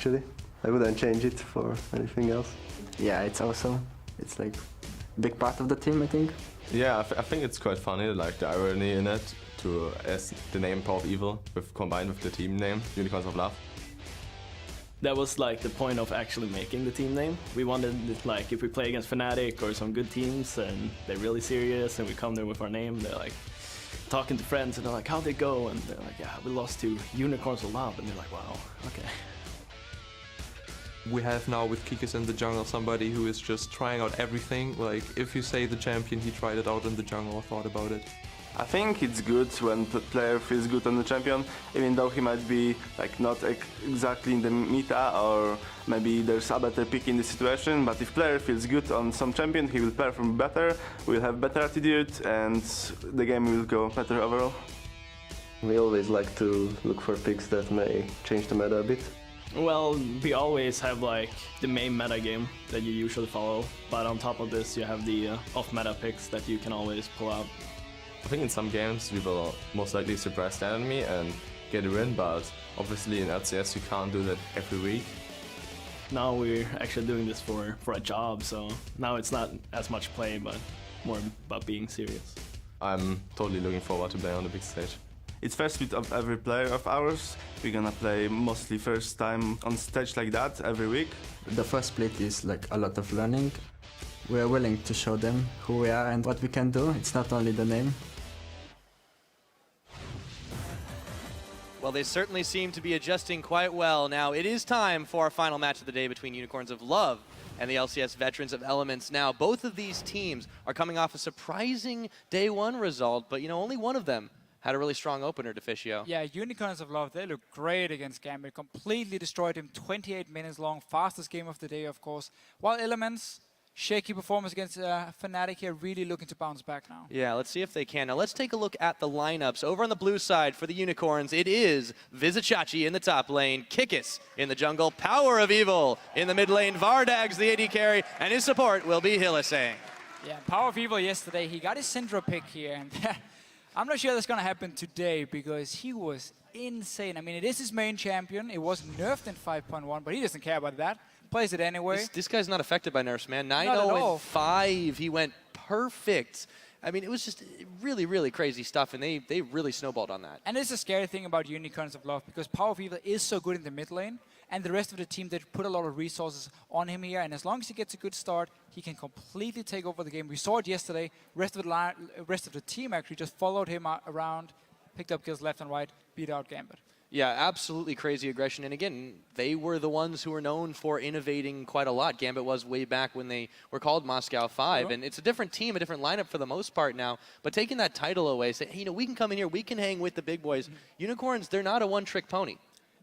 actually. I wouldn't change it for anything else. Yeah, it's awesome. It's like a big part of the team, I think. Yeah, I think it's quite funny, like the irony in it, as the name Power of Evil combined with the team name, Unicorns of Love. That was like the point of actually making the team name. We wanted, like, if we play against Fnatic or some good teams and they're really serious and we come there with our name, they're like talking to friends and they're like, how'd they go? And they're like, yeah, we lost to Unicorns of Love. And they're like, wow, okay. We have now with Kikis in the jungle somebody who is just trying out everything. Like, if you say the champion, he tried it out in the jungle, thought about it. I think it's good when the player feels good on the champion, even though he might be like not exactly in the meta, or maybe there's a better pick in the situation. But if player feels good on some champion, he will perform better, will have better attitude, and the game will go better overall. We always like to look for picks that may change the meta a bit. Well, we always have like the main meta game that you usually follow, but on top of this you have the off-meta picks that you can always pull out. I think in some games we will most likely surprise the enemy and get a win, but obviously in LCS you can't do that every week. Now we're actually doing this for a job, so now it's not as much play, but more about being serious. I'm totally looking forward to playing on the big stage. It's first split of every player of ours. We're gonna play mostly first time on stage like that every week. The first split is like a lot of learning. We are willing to show them who we are and what we can do. It's not only the name. Well, they certainly seem to be adjusting quite well. Now, it is time for our final match of the day between Unicorns of Love and the LCS Veterans of Elements. Now, both of these teams are coming off a surprising day one result, but, you know, only one of them had a really strong opener, Deficio. Yeah, Unicorns of Love, they look great against Gambit. Completely destroyed him, 28 minutes long, fastest game of the day, of course. While Elements, shaky performance against Fnatic here, really looking to bounce back now. Yeah, let's see if they can. Now let's take a look at the lineups. Over on the blue side for the Unicorns, it is Vizichachi in the top lane, Kikis in the jungle, Power of Evil in the mid lane, Vardag's the AD carry, and his support will be Hillisang. Yeah, Power of Evil yesterday, he got his Syndra pick here, and I'm not sure that's going to happen today because he was insane. I mean, it is his main champion. It was nerfed in 5.1, but he doesn't care about that. Plays it anyway. This guy's not affected by nerfs, man. 9-0 and 5. He went perfect. I mean, it was just really, really crazy stuff, and they really snowballed on that. And it's a scary thing about Unicorns of Love because Power of Evil is so good in the mid lane, and the rest of the team, they put a lot of resources on him here, and as long as he gets a good start, he can completely take over the game. We saw it yesterday. Rest of the team actually just followed him around, picked up kills left and right, beat out Gambit. Yeah, absolutely crazy aggression. And again, they were the ones who were known for innovating quite a lot. Gambit was way back when they were called Moscow 5. Sure. And it's a different team, a different lineup for the most part now. But taking that title away, say, hey, you know, we can come in here, we can hang with the big boys. Unicorns, they're not a one-trick pony.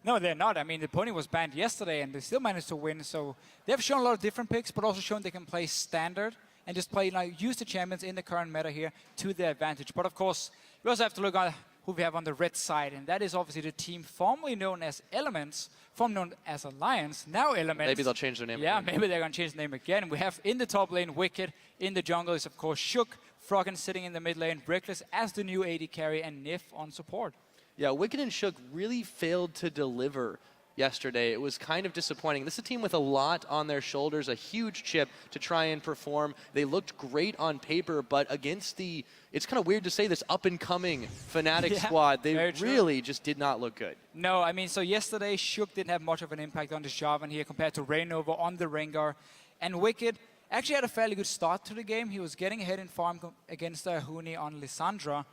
No, they're not. I mean, the pony was banned yesterday, and they still managed to win. So they've shown a lot of different picks, but also shown they can play standard and just play, like, use the champions in the current meta here to their advantage. But of course, we also have to look at who we have on the red side, and that is obviously the team formerly known as Elements, formerly known as Alliance, now Elements. Maybe they'll change their name again. again. Maybe they're going to change the name again. We have in the top lane Wicked, in the jungle is of course Shook, Froggen sitting in the mid lane, Reckless as the new AD carry, and Nif on support. Yeah, Wicked and Shook really failed to deliver yesterday. It was kind of disappointing. This is a team with a lot on their shoulders, a huge chip to try and perform. They looked great on paper, but against the, it's kind of weird to say this, up-and-coming Fnatic squad, they really just did not look good. No, I mean, so yesterday, Shook didn't have much of an impact on this Jarvan here compared to Rainova on the Rengar. And Wicked actually had a fairly good start to the game. He was getting ahead in farm against Huni on Lissandra,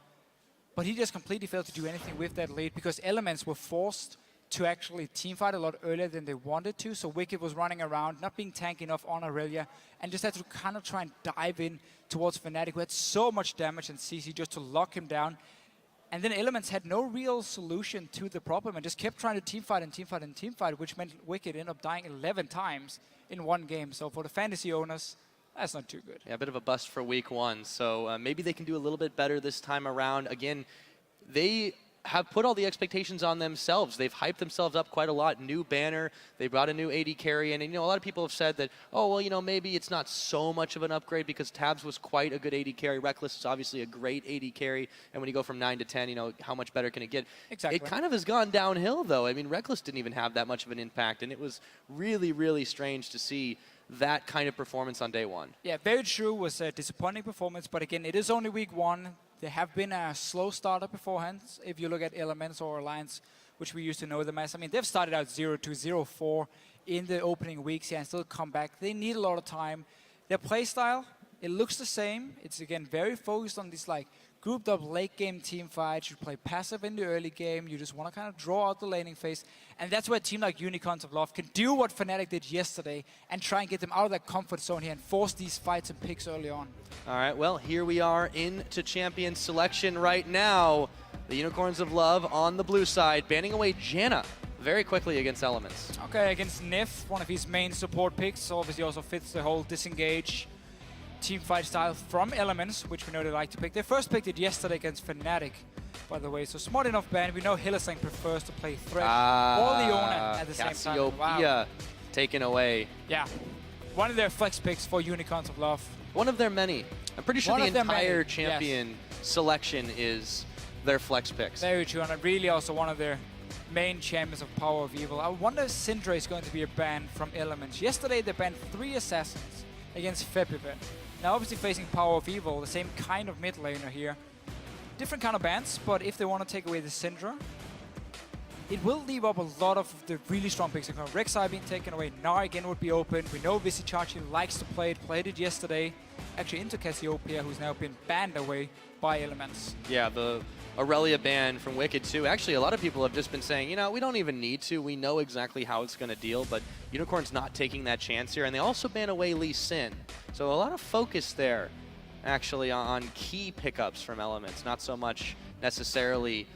but he just completely failed to do anything with that lead because Elements were forced to actually teamfight a lot earlier than they wanted to. So Wicked was running around, not being tanky enough on Aurelia, and just had to kind of try and dive in towards Fnatic, who had so much damage and CC just to lock him down. And then Elements had no real solution to the problem and just kept trying to teamfight and teamfight and teamfight, which meant Wicked ended up dying 11 times in one game. So for the fantasy owners, that's not too good. Yeah, a bit of a bust for week one. So maybe they can do a little bit better this time around. Again, they have put all the expectations on themselves. They've hyped themselves up quite a lot. New banner, they brought a new AD carry in, and you know, a lot of people have said that, oh, well, you know, maybe it's not so much of an upgrade because Tabs was quite a good AD carry. Reckless is obviously a great AD carry, and when you go from 9 to 10, you know, how much better can it get? Exactly. It kind of has gone downhill, though. I mean, Reckless didn't even have that much of an impact, and it was really, really strange to see that kind of performance on day one. Yeah, very true. Was a disappointing performance, but again, it is only week 1. They have been a slow starter beforehand. If you look at Elements or Alliance, which we used to know them as, I mean, they've started out 0-2, 0-4 in the opening weeks here and still come back. They need a lot of time. Their play style, it looks the same. It's again very focused on these like grouped up late game team fights. You play passive in the early game. You just want to kind of draw out the laning phase. And that's where a team like Unicorns of Love can do what Fnatic did yesterday and try and get them out of that comfort zone here and force these fights and picks early on. All right, well, here we are into champion selection right now. The Unicorns of Love on the blue side, banning away Janna very quickly against Elements. Okay, against Nif, one of his main support picks. So obviously also fits the whole disengage team fight style from Elements, which we know they like to pick. They first picked it yesterday against Fnatic, by the way. So smart enough ban. We know Hylissang prefers to play Thresh or Leona at the same time. Cassiopeia taken away. Yeah, one of their flex picks for Unicorns of Love. One of their many. I'm pretty sure One the of their entire many, champion selection is their flex picks. Very true, and really also one of their main champions of Power of Evil. I wonder if Syndra is going to be a ban from Elements. Yesterday they banned 3 assassins against Fepive. Now obviously facing Power of Evil, the same kind of mid laner here. Different kind of bans, but if they want to take away the Syndra, it will leave up a lot of the really strong picks. Rek'Sai being taken away, Gnar again would be open. We know Vizichachi likes to play it, played it yesterday. Actually into Cassiopeia, who's now been banned away by Elements. Yeah, the Aurelia ban from Wicked too. Actually, a lot of people have just been saying, you know, we don't even need to. We know exactly how it's going to deal, but Unicorn's not taking that chance here. And they also ban away Lee Sin. So a lot of focus there, actually, on key pickups from Elements. Not so much necessarily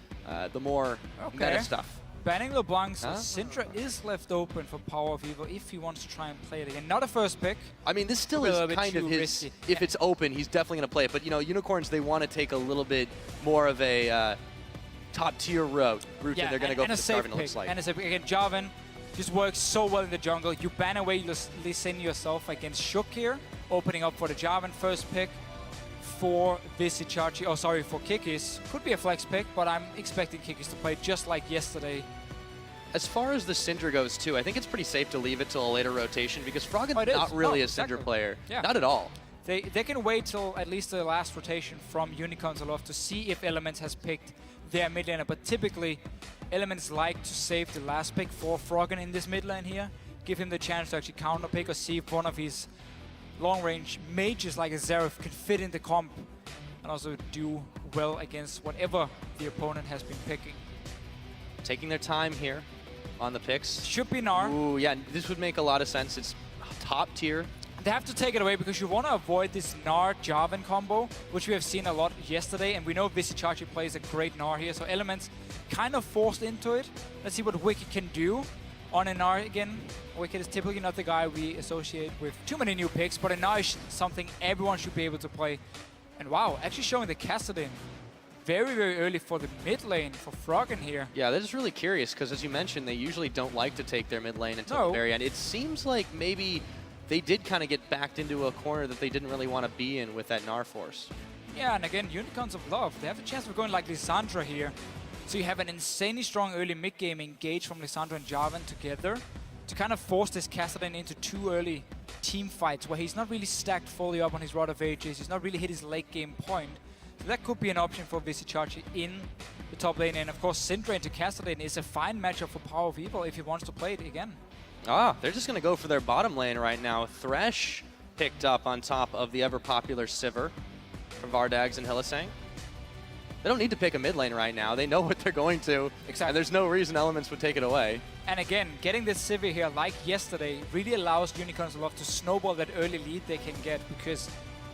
the more meta stuff. Banning LeBlanc, so Syndra is left open for Power of Evil if he wants to try and play it again. Not a first pick. I mean, this still is kind of his, risky. if it's open, he's definitely going to play it. But, you know, Unicorns, they want to take a little bit more of a top-tier route. Yeah, they're going to go for the safe Jarvan, it looks like. And again, Jarvan just works so well in the jungle. You ban away Lee Sin yourself against Shook here, opening up for the Jarvan first pick. For Vizichachi, oh sorry, for Kikis. Could be a flex pick, but I'm expecting Kikis to play just like yesterday. As far as the Syndra goes too, I think it's pretty safe to leave it till a later rotation because Froggen's not really a Syndra player. Yeah. Not at all. They can wait till at least the last rotation from Unicorns of Love to see if Elements has picked their mid laner, but typically Elements like to save the last pick for Froggen in this mid lane here. Give him the chance to actually counter pick or see if one of his long-range mages like a Xerath can fit in the comp and also do well against whatever the opponent has been picking. Taking their time here on the picks. Should be Gnar. Ooh, yeah, this would make a lot of sense. It's top tier. They have to take it away because you want to avoid this Gnar-Jarvan combo, which we have seen a lot yesterday, and we know Vizichachi plays a great Gnar here, so Elements kind of forced into it. Let's see what Wicked can do on a Gnar again. Wicked is typically not the guy we associate with too many new picks, but a Gnar is something everyone should be able to play. And wow, actually showing the Kassadin very, very early for the mid lane for Froggen here. Yeah, that is really curious because as you mentioned, they usually don't like to take their mid lane until the very end. It seems like maybe they did kind of get backed into a corner that they didn't really want to be in with that Gnar force. Yeah, and again, Unicorns of Love, they have a chance of going like Lissandra here. So you have an insanely strong early mid-game engage from Lissandra and Jarvan together to kind of force this Kassadin into 2 early team fights where he's not really stacked fully up on his Rod of Ages, he's not really hit his late game point. So that could be an option for Vizichachi in the top lane. And of course, Syndra into Kassadin is a fine matchup for Power of Evil if he wants to play it again. They're just going to go for their bottom lane right now. Thresh picked up on top of the ever-popular Sivir from Vardags and Hylissang. They don't need to pick a mid lane right now. They know what they're going to. Exactly. And there's no reason Elements would take it away. And again, getting this Sivir here, like yesterday, really allows Unicorns of Love to snowball that early lead they can get because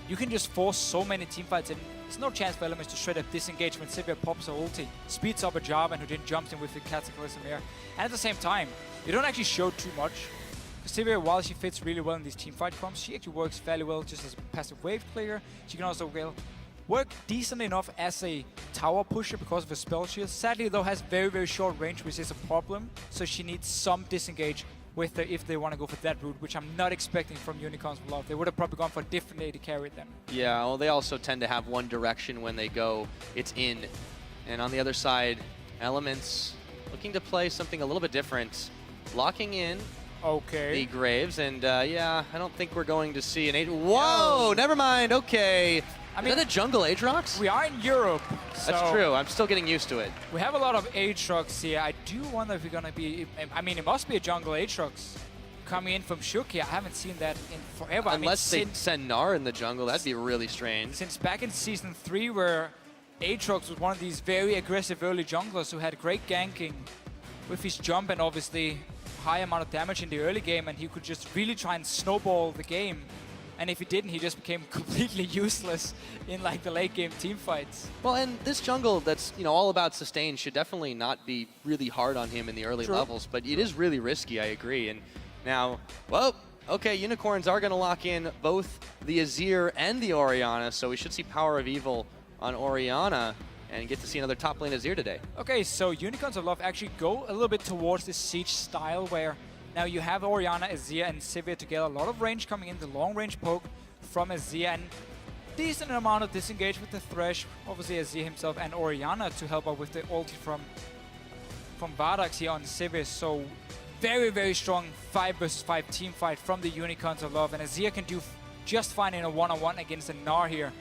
you can just force so many teamfights in. There's no chance for Elements to shred up disengage when Sivir pops her ulti, speeds up a Jarvan who then jumps in with the Cataclysm here. And at the same time, you don't actually show too much. Because Sivir, while she fits really well in these teamfight comps, she actually works fairly well just as a passive wave player. She can also work decent enough as a tower pusher because of her spell shield. Sadly, though, has very, very short range, which is a problem. So she needs some disengage with her if they want to go for that route, which I'm not expecting from Unicorns of Love. They would have probably gone for a different AD carry them. Yeah, well, they also tend to have one direction when they go. It's in. And on the other side, Elements looking to play something a little bit different. Locking in Okay. the Graves, and yeah, I don't think we're going to see an Whoa, never mind, okay. I Is that a jungle Aatrox? We are in Europe, so That's true, I'm still getting used to it. we have a lot of Aatrox here. I do wonder if we're going to be... I mean, it must be a jungle Aatrox coming in from Shook here. I haven't seen that in forever. Unless I they mean, send Gnar in the jungle, that'd be really strange. since back in Season 3, where Aatrox was one of these very aggressive early junglers who had great ganking with his jump and obviously high amount of damage in the early game, and he could just really try and snowball the game. And if he didn't, he just became completely useless in like the late game team fights. Well, and this jungle that's, you know, all about sustain should definitely not be really hard on him in the early True. levels, but it is really risky, I agree. And now, well, okay, Unicorns are going to lock in both the Azir and the Orianna, so we should see Power of Evil on Orianna and get to see another top lane Azir today. Okay, so Unicorns of Love actually go a little bit towards this siege style where now you have Orianna, Azir, and Sivir together. A lot of range coming in, the long range poke from Azir, and decent amount of disengage with the Thresh. Obviously Azir himself and Orianna to help out with the ulti from Vardax here on Sivir. So very, very strong 5 versus 5 team fight from the Unicorns of Love, and Azir can do just fine in a one-on-one against a Gnar here.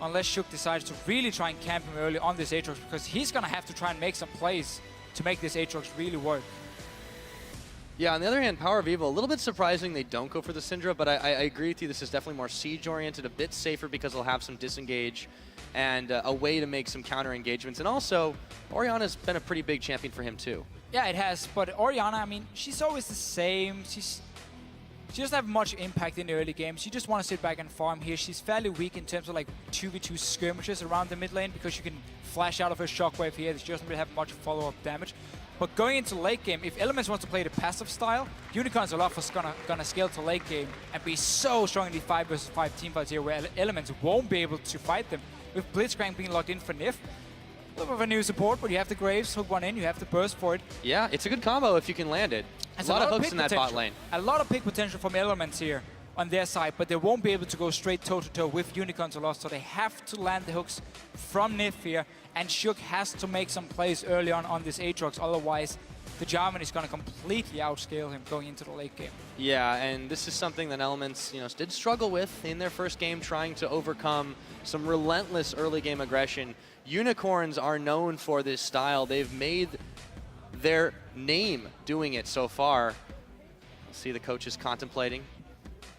Unless Shook decides to really try and camp him early on this Aatrox, because he's going to have to try and make some plays to make this Aatrox really work. Yeah, on the other hand, Power of Evil, a little bit surprising they don't go for the Syndra, but I agree with you, this is definitely more siege-oriented, a bit safer because they'll have some disengage and a way to make some counter engagements. And also, Orianna's been a pretty big champion for him too. Yeah, it has, but Orianna, I mean, she's always the same. She doesn't have much impact in the early game. She just wants to sit back and farm here. She's fairly weak in terms of like 2v2 skirmishes around the mid lane because you can flash out of her shockwave here. She doesn't really have much follow-up damage. But going into late game, if Elements wants to play the passive style, Unicorns of Love is gonna scale to late game and be so strong in the 5 versus 5 teamfights here where Elements won't be able to fight them. With Blitzcrank being locked in for Nif, a little bit of a new support, but you have the Graves, hook one in, you have the burst for it. Yeah, it's a good combo if you can land it. There's a lot of hooks pick in that potential. bot lane. A lot of pick potential from Elements here on their side, but they won't be able to go straight toe-to-toe with Unicorns of Love, so they have to land the hooks from Nif here, and Shook has to make some plays early on this Aatrox, otherwise the Jarvan is going to completely outscale him going into the late game. Yeah, and this is something that Elements, did struggle with in their first game, trying to overcome some relentless early game aggression. Unicorns are known for this style. They've made their name doing it so far. See the coaches contemplating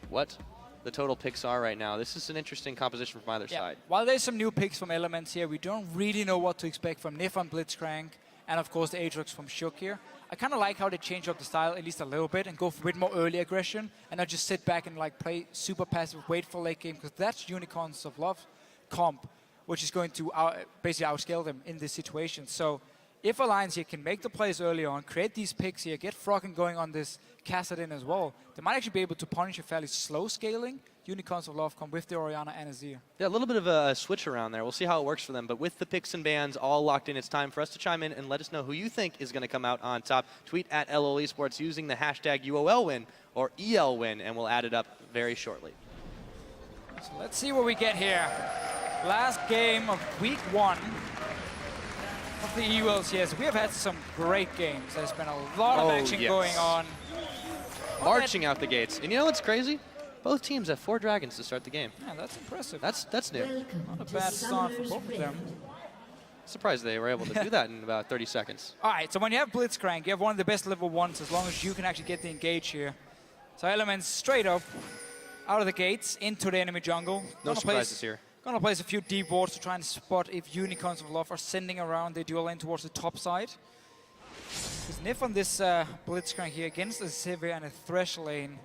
what the total picks are right now. This is an interesting composition from either side. While there's some new picks from Elements here, we don't really know what to expect from Nif on Blitzcrank, and of course the Aatrox from Shook here. I kind of like how they change up the style at least a little bit and go for a bit more early aggression and not just sit back and like play super passive, wait for late game, because that's Unicorns of Love comp, which is going to basically outscale them in this situation. So if Alliance here can make the plays early on, create these picks here, get Froggen going on this Kassadin as well, they might actually be able to punish a fairly slow scaling Unicorns of Love comp with the Orianna and Azir. Yeah, a little bit of a switch around there. We'll see how it works for them. But with the picks and bans all locked in, it's time for us to chime in and let us know who you think is going to come out on top. Tweet at LOL Esports using the hashtag UoL win or EL win, and we'll add it up very shortly. So let's see what we get here. Last game of week 1 of the ULCS. We have had some great games. There's been a lot of action going on. Marching out the gates. And you know what's crazy? Both teams have 4 dragons to start the game. Yeah, that's impressive. That's new. Not a bad start for both of them. Surprised they were able to do that in about 30 seconds. All right, so when you have Blitzcrank, you have one of the best level 1s as long as you can actually get the engage here. So Elements straight up out of the gates into the enemy jungle. No surprises here. Gonna place a few deep wards to try and spot if Unicorns of Love are sending around the dual lane towards the top side. Because Nif on this Blitzcrank here against a Sivir and a Thresh lane.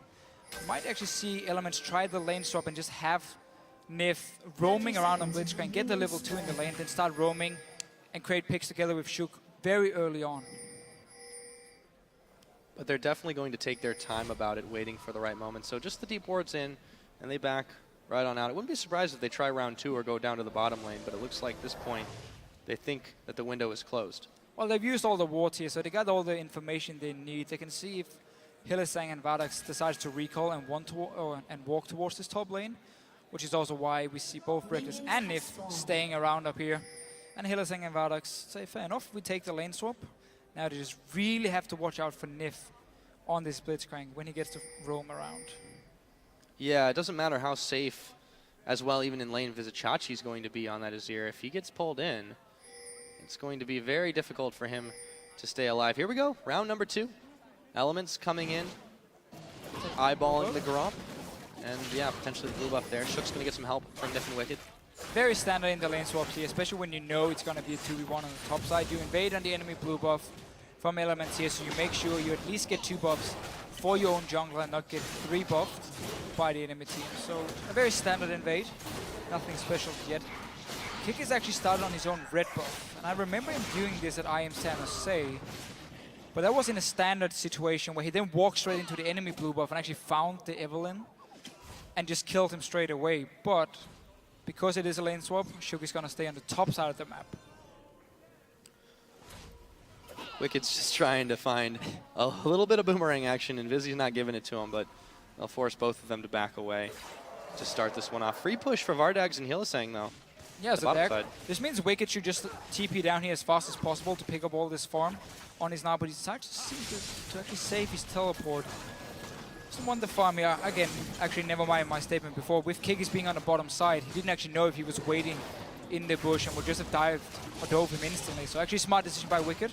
Might actually see Elements try the lane swap and just have Nif roaming around on Blitzcrank, get the level 2 in the lane, then start roaming and create picks together with Shook very early on. But they're definitely going to take their time about it, waiting for the right moment. So just the deep wards in, and they back right on out. I wouldn't be surprised if they try round 2 or go down to the bottom lane, but it looks like at this point they think that the window is closed. Well, they've used all the wards here, so they got all the information they need. They can see if Hylissang and Vardax decides to recall and walk towards this top lane, which is also why we see both Reckless and Nif staying around up here. And Hylissang and Vardax say, fair enough, we take the lane swap. Now they just really have to watch out for Nif on this Blitzcrank when he gets to roam around. Yeah, it doesn't matter how safe as well, even in lane, Vizicachi is going to be on that Azir. If he gets pulled in, it's going to be very difficult for him to stay alive. Here we go, round number 2. Elements coming in, eyeballing the Gromp. And yeah, potentially the blue buff there. Shook's going to get some help from Nif and Wicked. Very standard in the lane swaps here, especially when you know it's going to be a 2v1 on the top side. You invade on the enemy blue buff from Elements here, so you make sure you at least get 2 buffs for your own jungler and not get 3 buffed by the enemy team. So a very standard invade, nothing special yet. Kick is actually started on his own red buff, and I remember him doing this at IM San Jose, but that was in a standard situation where he then walked straight into the enemy blue buff and actually found the Evelynn and just killed him straight away. But because it is a lane swap, Shook is going to stay on the top side of the map. Wicked's just trying to find a little bit of boomerang action, and Vizzy's not giving it to him, but they'll force both of them to back away to start this one off. Free push for Vardags and Hylissang, though. Yeah, so this means Wicked should just TP down here as fast as possible to pick up all this farm on his now, but he decides to actually save his teleport. Just won the farm here. Again, actually, never mind my statement before. With Kigis being on the bottom side, he didn't actually know if he was waiting in the bush and would just have dived or dove him instantly. So actually, smart decision by Wicked.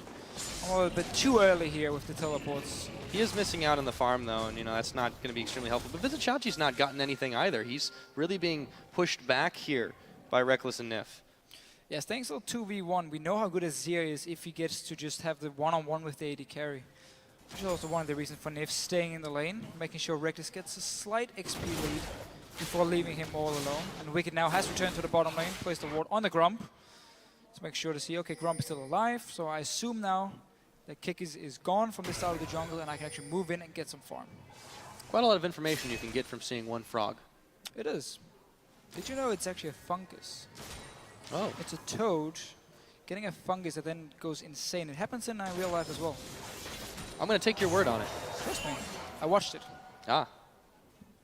I'm a little bit too early here with the teleports. He is missing out on the farm, though, and that's not going to be extremely helpful. But Vizicachi's not gotten anything either. He's really being pushed back here by Reckless and Nif. Yeah, staying still 2v1, we know how good Azir is if he gets to just have the one-on-one with the AD carry. Which is also one of the reasons for Nif staying in the lane, making sure Reckless gets a slight XP lead before leaving him all alone. And Wicked now has returned to the bottom lane, placed the ward on the Grump. To make sure to see, okay, Grump is still alive, so I assume now that Kick is gone from this side of the jungle and I can actually move in and get some farm. Quite a lot of information you can get from seeing one frog. It is. Did you know it's actually a fungus? Oh. It's a toad getting a fungus that then goes insane. It happens in real life as well. I'm going to take your word on it. Trust me. I watched it. Ah.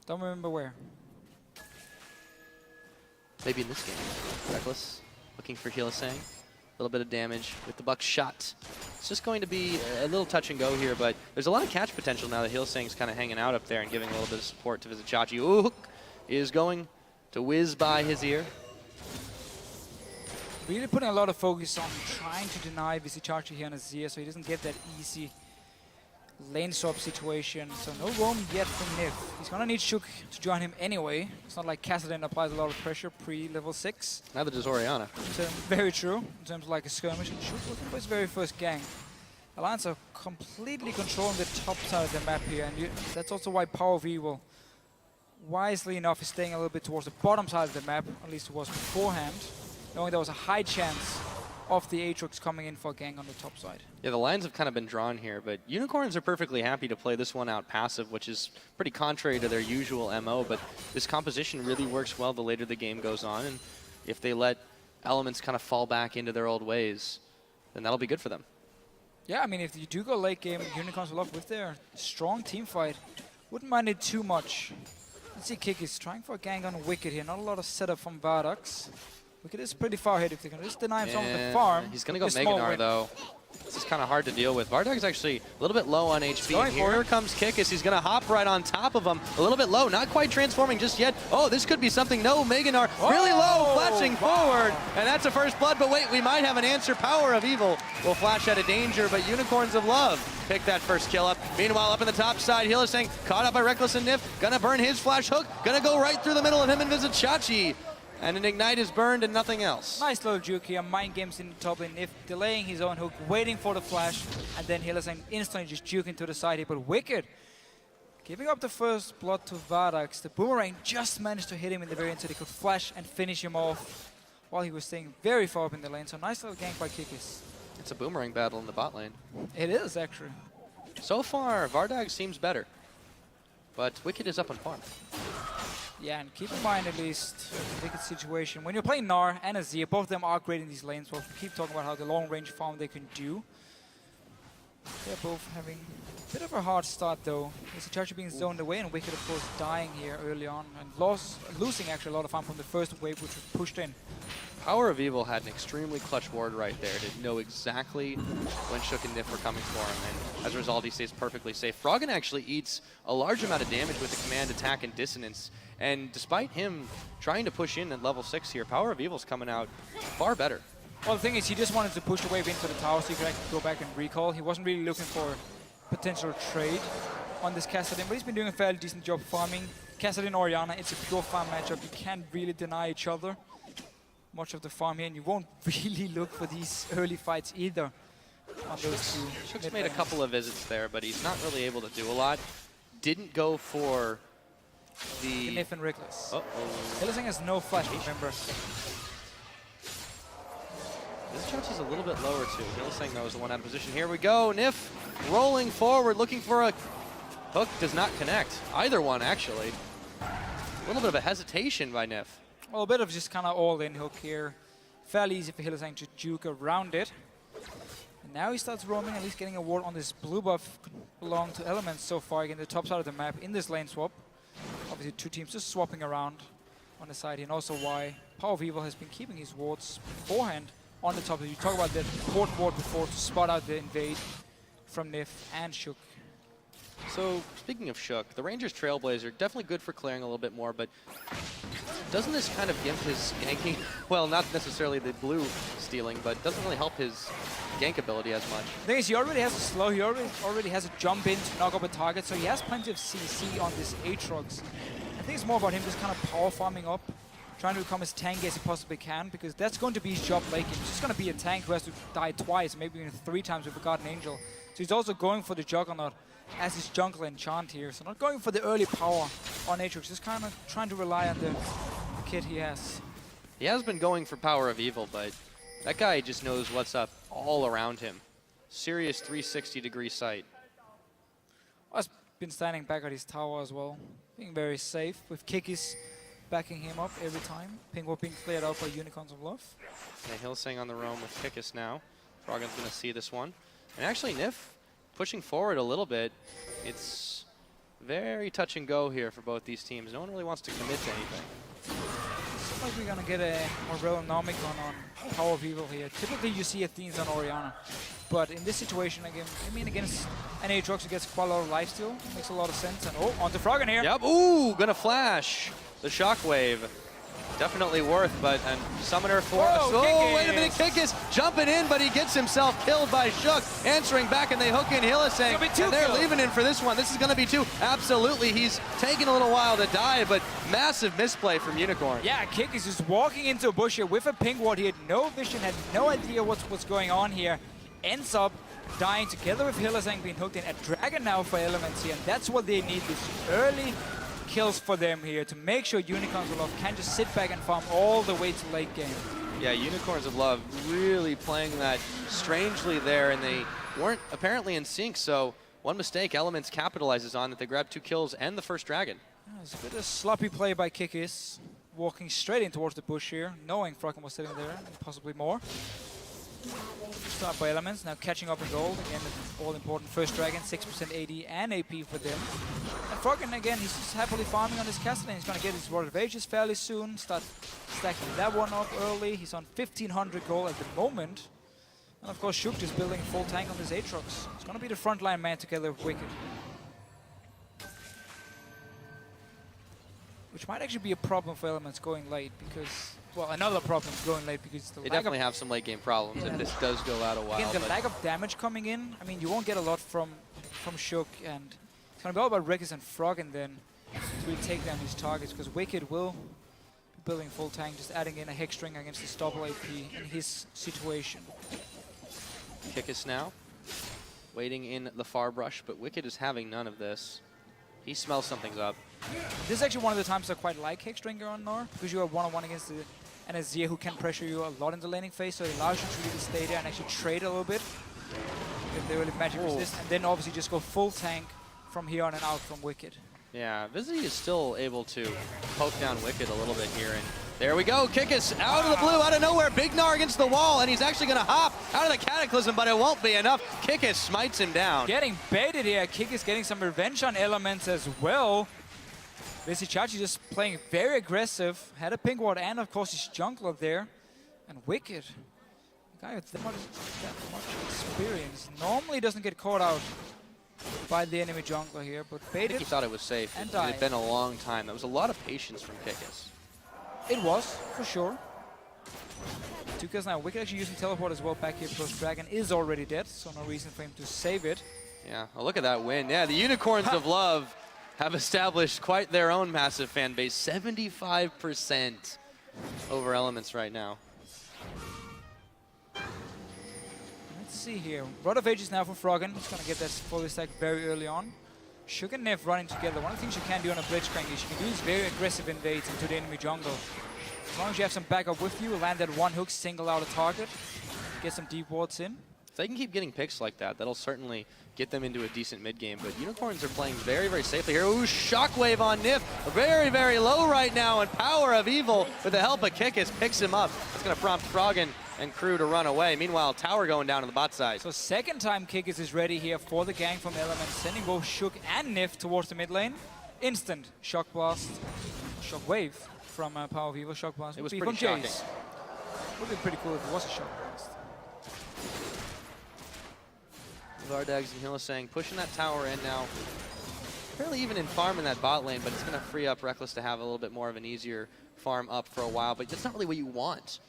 Don't remember where. Maybe in this game. Reckless looking for Hylissang. A little bit of damage with the buck shot. It's just going to be a little touch and go here, but there's a lot of catch potential now that Hylissang's kind of hanging out up there and giving a little bit of support to Vizicachi. Ooh, hook is going to whiz by his ear. Really putting a lot of focus on trying to deny Vizicachi here on Azir so he doesn't get that easy lane swap situation. So no roam yet from Nif. He's going to need Shook to join him anyway. It's not like Kassadin applies a lot of pressure pre-level 6. Neither does Orianna. So very true in terms of like a skirmish. And Shook looking for his very first gang. Alliance are completely controlling the top side of the map here, and that's also why Power V will wisely enough is staying a little bit towards the bottom side of the map, at least it was beforehand, knowing there was a high chance of the Aatrox coming in for a gang on the top side. Yeah, the lines have kind of been drawn here, but Unicorns are perfectly happy to play this one out passive, which is pretty contrary to their usual MO, but this composition really works well the later the game goes on, and if they let Elements kind of fall back into their old ways, then that'll be good for them. Yeah, I mean, if you do go late game, Unicorns will up with their strong team fight. Wouldn't mind it too much. Let's see, Kick is trying for a gang on Wicked here. Not a lot of setup from Vardax. Wicked is pretty far ahead if they can just deny him some of the farm. He's going to go Meganar, though. This is kind of hard to deal with. Vardag's actually a little bit low on HP. And here comes Kikis. He's going to hop right on top of him. A little bit low, not quite transforming just yet. Oh, this could be something. No, Meganar really low, flashing forward. And that's a first blood, but wait, we might have an answer. Power of Evil will flash out of danger, but Unicorns of Love pick that first kill up. Meanwhile, up in the top side, Hylissang caught up by Reckless and Nif. Gonna burn his flash hook. Gonna go right through the middle of him and Vizicachi. And an Ignite is burned and nothing else. Nice little juke here, mind games in the top lane. Nif delaying his own hook, waiting for the flash, and then Hylissang instantly just juking to the side here. But Wicked giving up the first blood to Vardax. The boomerang just managed to hit him in the very end so they could flash and finish him off while he was staying very far up in the lane. So nice little gank by Kikis. It's a boomerang battle in the bot lane. It is, actually. So far, Vardag seems better, but Wicked is up on farm. Yeah, and keep in mind at least the Wicked situation. When you're playing Gnar and Azir, both of them are great in these lanes. So we keep talking about how the long range farm they can do. They're both having a bit of a hard start though. There's a charge being zoned away, and Wicked of course dying here early on and losing actually a lot of farm from the first wave, which was pushed in. Power of Evil had an extremely clutch ward right there to know exactly when Shook and Nif were coming for him, and as a result he stays perfectly safe. Froggen actually eats a large amount of damage with the command attack and dissonance, and despite him trying to push in at level 6 here, Power of Evil's coming out far better. Well, the thing is, he just wanted to push the wave into the tower so he could actually go back and recall. He wasn't really looking for potential trade on this Kassadin, but he's been doing a fairly decent job farming. Kassadin Orianna, it's a pure farm matchup. You can't really deny each other much of the farm here, and you won't really look for these early fights either on those two. Shook's made a couple of visits there, but he's not really able to do a lot. Didn't go for the Nif and Reckless. Uh-oh. Hylissang has no flash, remember. This chance is a little bit lower too. Hylissang though is the one out of position. Here we go. Nif rolling forward, looking for a hook. Does not connect. Either one actually. A little bit of a hesitation by Nif. Well, a bit of just kind of all-in hook here. Fairly easy for Hylissang to juke around it. And now he starts roaming, at least getting a ward on this blue buff. Could belong to Elements so far, again the top side of the map in this lane swap. Obviously two teams just swapping around on the side here, and also why Power of Evil has been keeping his wards beforehand on the top. You talk about the port ward before to spot out the invade from Nif and Shook. So speaking of Shook, the Rangers Trailblazer, definitely good for clearing a little bit more, but doesn't this kind of gimp his ganking? Well, not necessarily the blue stealing, but doesn't really help his gank ability as much. The thing is, he already has a slow, he already has a jump in to knock up a target, so he has plenty of CC on this Aatrox. I think it's more about him just kind of power farming up, trying to become as tanky as he possibly can, because that's going to be his job late game. He's just going to be a tank who has to die twice, maybe even 3 times with a Guardian Angel. So he's also going for the Juggernaut as his jungle enchant here. So not going for the early power on Aatrox, just kind of trying to rely on the kit he has. He has been going for Power of Evil, but that guy just knows what's up all around him. Serious 360-degree sight. Has been standing back at his tower as well, being very safe with Kikis backing him up every time. Pingwo being cleared out by Unicorns of Love. And Hylissang on the roam with Kikis now. Froggen's going to see this one. And actually Nif pushing forward a little bit. It's very touch and go here for both these teams. No one really wants to commit to anything. Looks like we're going to get a more real Nomicon on Power of Evil here. Typically you see Athenes on Orianna. But in this situation, again, I mean, against an Aatrox who gets quite a lot of lifesteal, makes a lot of sense. And oh, onto Froggen here. Yep, ooh, gonna flash. The shockwave. Definitely worth, but and summoner for Whoa, wait a minute, Kikis jumping in, but he gets himself killed by Shook, answering back, and they hook in Hylissang, and they're leaving in for this one. This is gonna be 2. Absolutely, he's taking a little while to die, but massive misplay from Unicorn. Yeah, Kikis is walking into a bush here with a pink ward. He had no vision, had no idea what's going on here. Ends up dying together with Hylissang being hooked in. A dragon now for Elements here, and that's what they need, this early kills for them here to make sure Unicorns of Love can just sit back and farm all the way to late game. Yeah, Unicorns of Love really playing that strangely there, and they weren't apparently in sync, so one mistake Elements capitalizes on that they grab 2 kills and the first dragon. It's a bit of sloppy play by Kikis, walking straight in towards the bush here, knowing Froggen was sitting there, and possibly more. Start by Elements, now catching up in gold. Again, the all-important first dragon, 6% AD and AP for them. And Froggen, again, he's just happily farming on his Kassadin. He's going to get his Rod of Ages fairly soon, start stacking that one up early. He's on 1,500 gold at the moment. And of course, Shook is building a full tank on this Aatrox. It's going to be the frontline man together with Wicked. Which might actually be a problem for Elements going late, because... Well, another problem going late because they definitely have some late game problems if this does go out a while. Again, the lack of damage coming in, I mean, you won't get a lot from Shook, and it's going to be all about Reckless and Froggen then to really take down these targets, because Wicked will be building full tank, just adding in a Hex String against this double AP in his situation. Kikis now, waiting in the far brush, but Wicked is having none of this. He smells something's up. This is actually one of the times I quite like Hex Stringer on Gnar, because you are one-on-one against an Azir who can pressure you a lot in the laning phase, so it allows you to really stay there and actually trade a little bit if they really magic resist, and then obviously just go full tank from here on and out from Wicked. Yeah, Vizzy is still able to poke down Wicked a little bit here, and there we go. Kickus out of the blue, out of nowhere. Big Gnar against the wall, and he's actually going to hop out of the Cataclysm, but it won't be enough. Kickus smites him down. Getting baited here. Kick is getting some revenge on Elements as well. Chachi just playing very aggressive. Had a pink ward and, of course, his jungler there. And Wicked, a guy with that much experience, normally doesn't get caught out by the enemy jungler here, but I baited. think he thought it was safe. And It had died. been a long time. That was a lot of patience from Kickus. It was, for sure. 2 kills now. Wicked actually using teleport as well back here because Dragon is already dead, so no reason for him to save it. Yeah, oh, look at that win. Yeah, the Unicorns of Love have established quite their own massive fan base. 75% over Elements right now. Let's see here. Rod of Ages now for Froggen. He's going to get that fully stacked very early on. Shug and Neff running together. One of the things you can do on a Blitzcrank is you can use very aggressive invades into the enemy jungle. As long as you have some backup with you, land that one hook, single out a target, get some deep wards in. If they can keep getting picks like that, that'll certainly get them into a decent mid game. But Unicorns are playing very, very safely here. Ooh, Shockwave on Nif. Very, very low right now. And Power of Evil, with the help of Kickus, picks him up. That's going to prompt Froggen and crew to run away. Meanwhile, Tower going down to the bot side. So second time Kickus is ready here for the gang from Elements, sending both Shug and Nif towards the mid lane. Instant Shock Blast, Shock Wave from Power of Evil. Shock Blast It was would be pretty from shocking. Jace. Would be pretty cool if it was a Shock Blast. Vardags and Hylissang pushing that tower in now. Fairly even in farm in that bot lane, but it's going to free up Reckless to have a little bit more of an easier farm up for a while. But that's not really what you want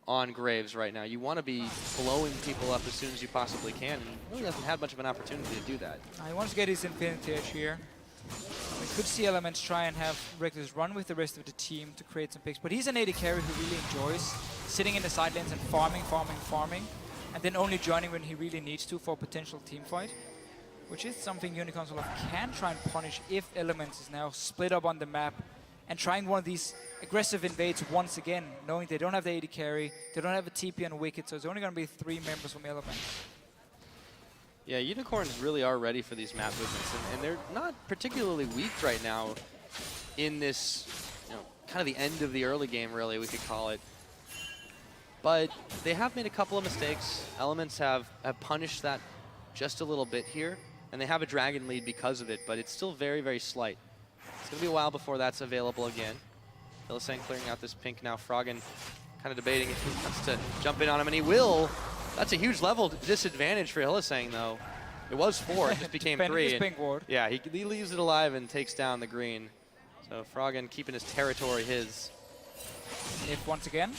on Graves right now. You want to be blowing people up as soon as you possibly can, and he really hasn't had much of an opportunity to do that. He wants to get his Infinity Edge here. We could see Elements try and have Reckless run with the rest of the team to create some picks, but he's an AD carry who really enjoys sitting in the side lanes and farming, and then only joining when he really needs to for a potential team fight, which is something Unicorns of Love can try and punish if Elements is now split up on the map and trying one of these aggressive invades once again, knowing they don't have the AD carry, they don't have a TP on Wicked, so it's only going to be 3 members from Elements. Yeah, Unicorns really are ready for these map movements, and they're not particularly weak right now in this, kind of the end of the early game, really, we could call it. But they have made a couple of mistakes. Elements have punished that just a little bit here, and they have a dragon lead because of it, but it's still very, very slight. It's going to be a while before that's available again. Hylissang clearing out this pink now. Froggen kind of debating if he wants to jump in on him, and he will. That's a huge level disadvantage for Hylissang, though. It was 4, it just became 3. His pink ward. Yeah, he leaves it alive and takes down the green. So Froggen keeping his territory his. If once again,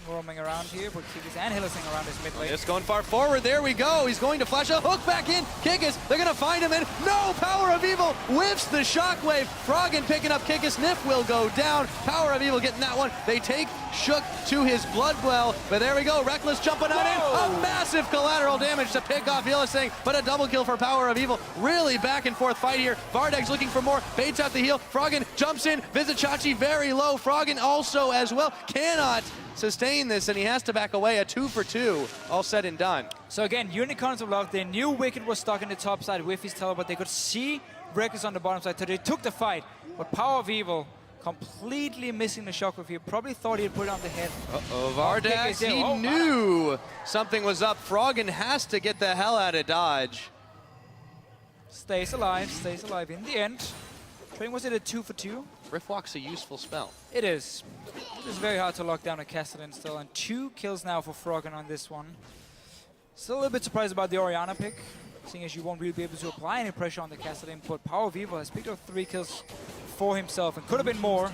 roaming around here, but Kickus and Hylissang around his mid lane. Just going far forward. There we go. He's going to flash a hook back in. Kickus, they're going to find him, and no! Power of Evil whiffs the shockwave. Froggen picking up Kickus. Nif will go down. Power of Evil getting that one. They take Shook to his blood well, but there we go. Reckless jumping on in. A massive collateral damage to pick off Hylissang, but a double kill for Power of Evil. Really back and forth fight here. Vardeg's looking for more. Baits out the heel. Froggen jumps in. Chachi very low. Froggen also as well. Cannot sustain this, and he has to back away. A 2 for 2, all said and done. So again, Unicorns of Love, they knew Wicked was stuck in the top side with his teleport. They could see Reckless on the bottom side, so they took the fight. But Power of Evil completely missing the shockwave here. Probably thought he'd put it on the head. Vardags, he knew something was up. Froggen has to get the hell out of Dodge. Stays alive in the end. Train, was it a 2 for 2? Riftwalk's a useful spell. It is. It is very hard to lock down a Castellan still, and 2 kills now for Froggen on this one. Still a little bit surprised about the Orianna pick, seeing as you won't really be able to apply any pressure on the Castellan, but Power of Evil has picked up 3 kills for himself, and could have been more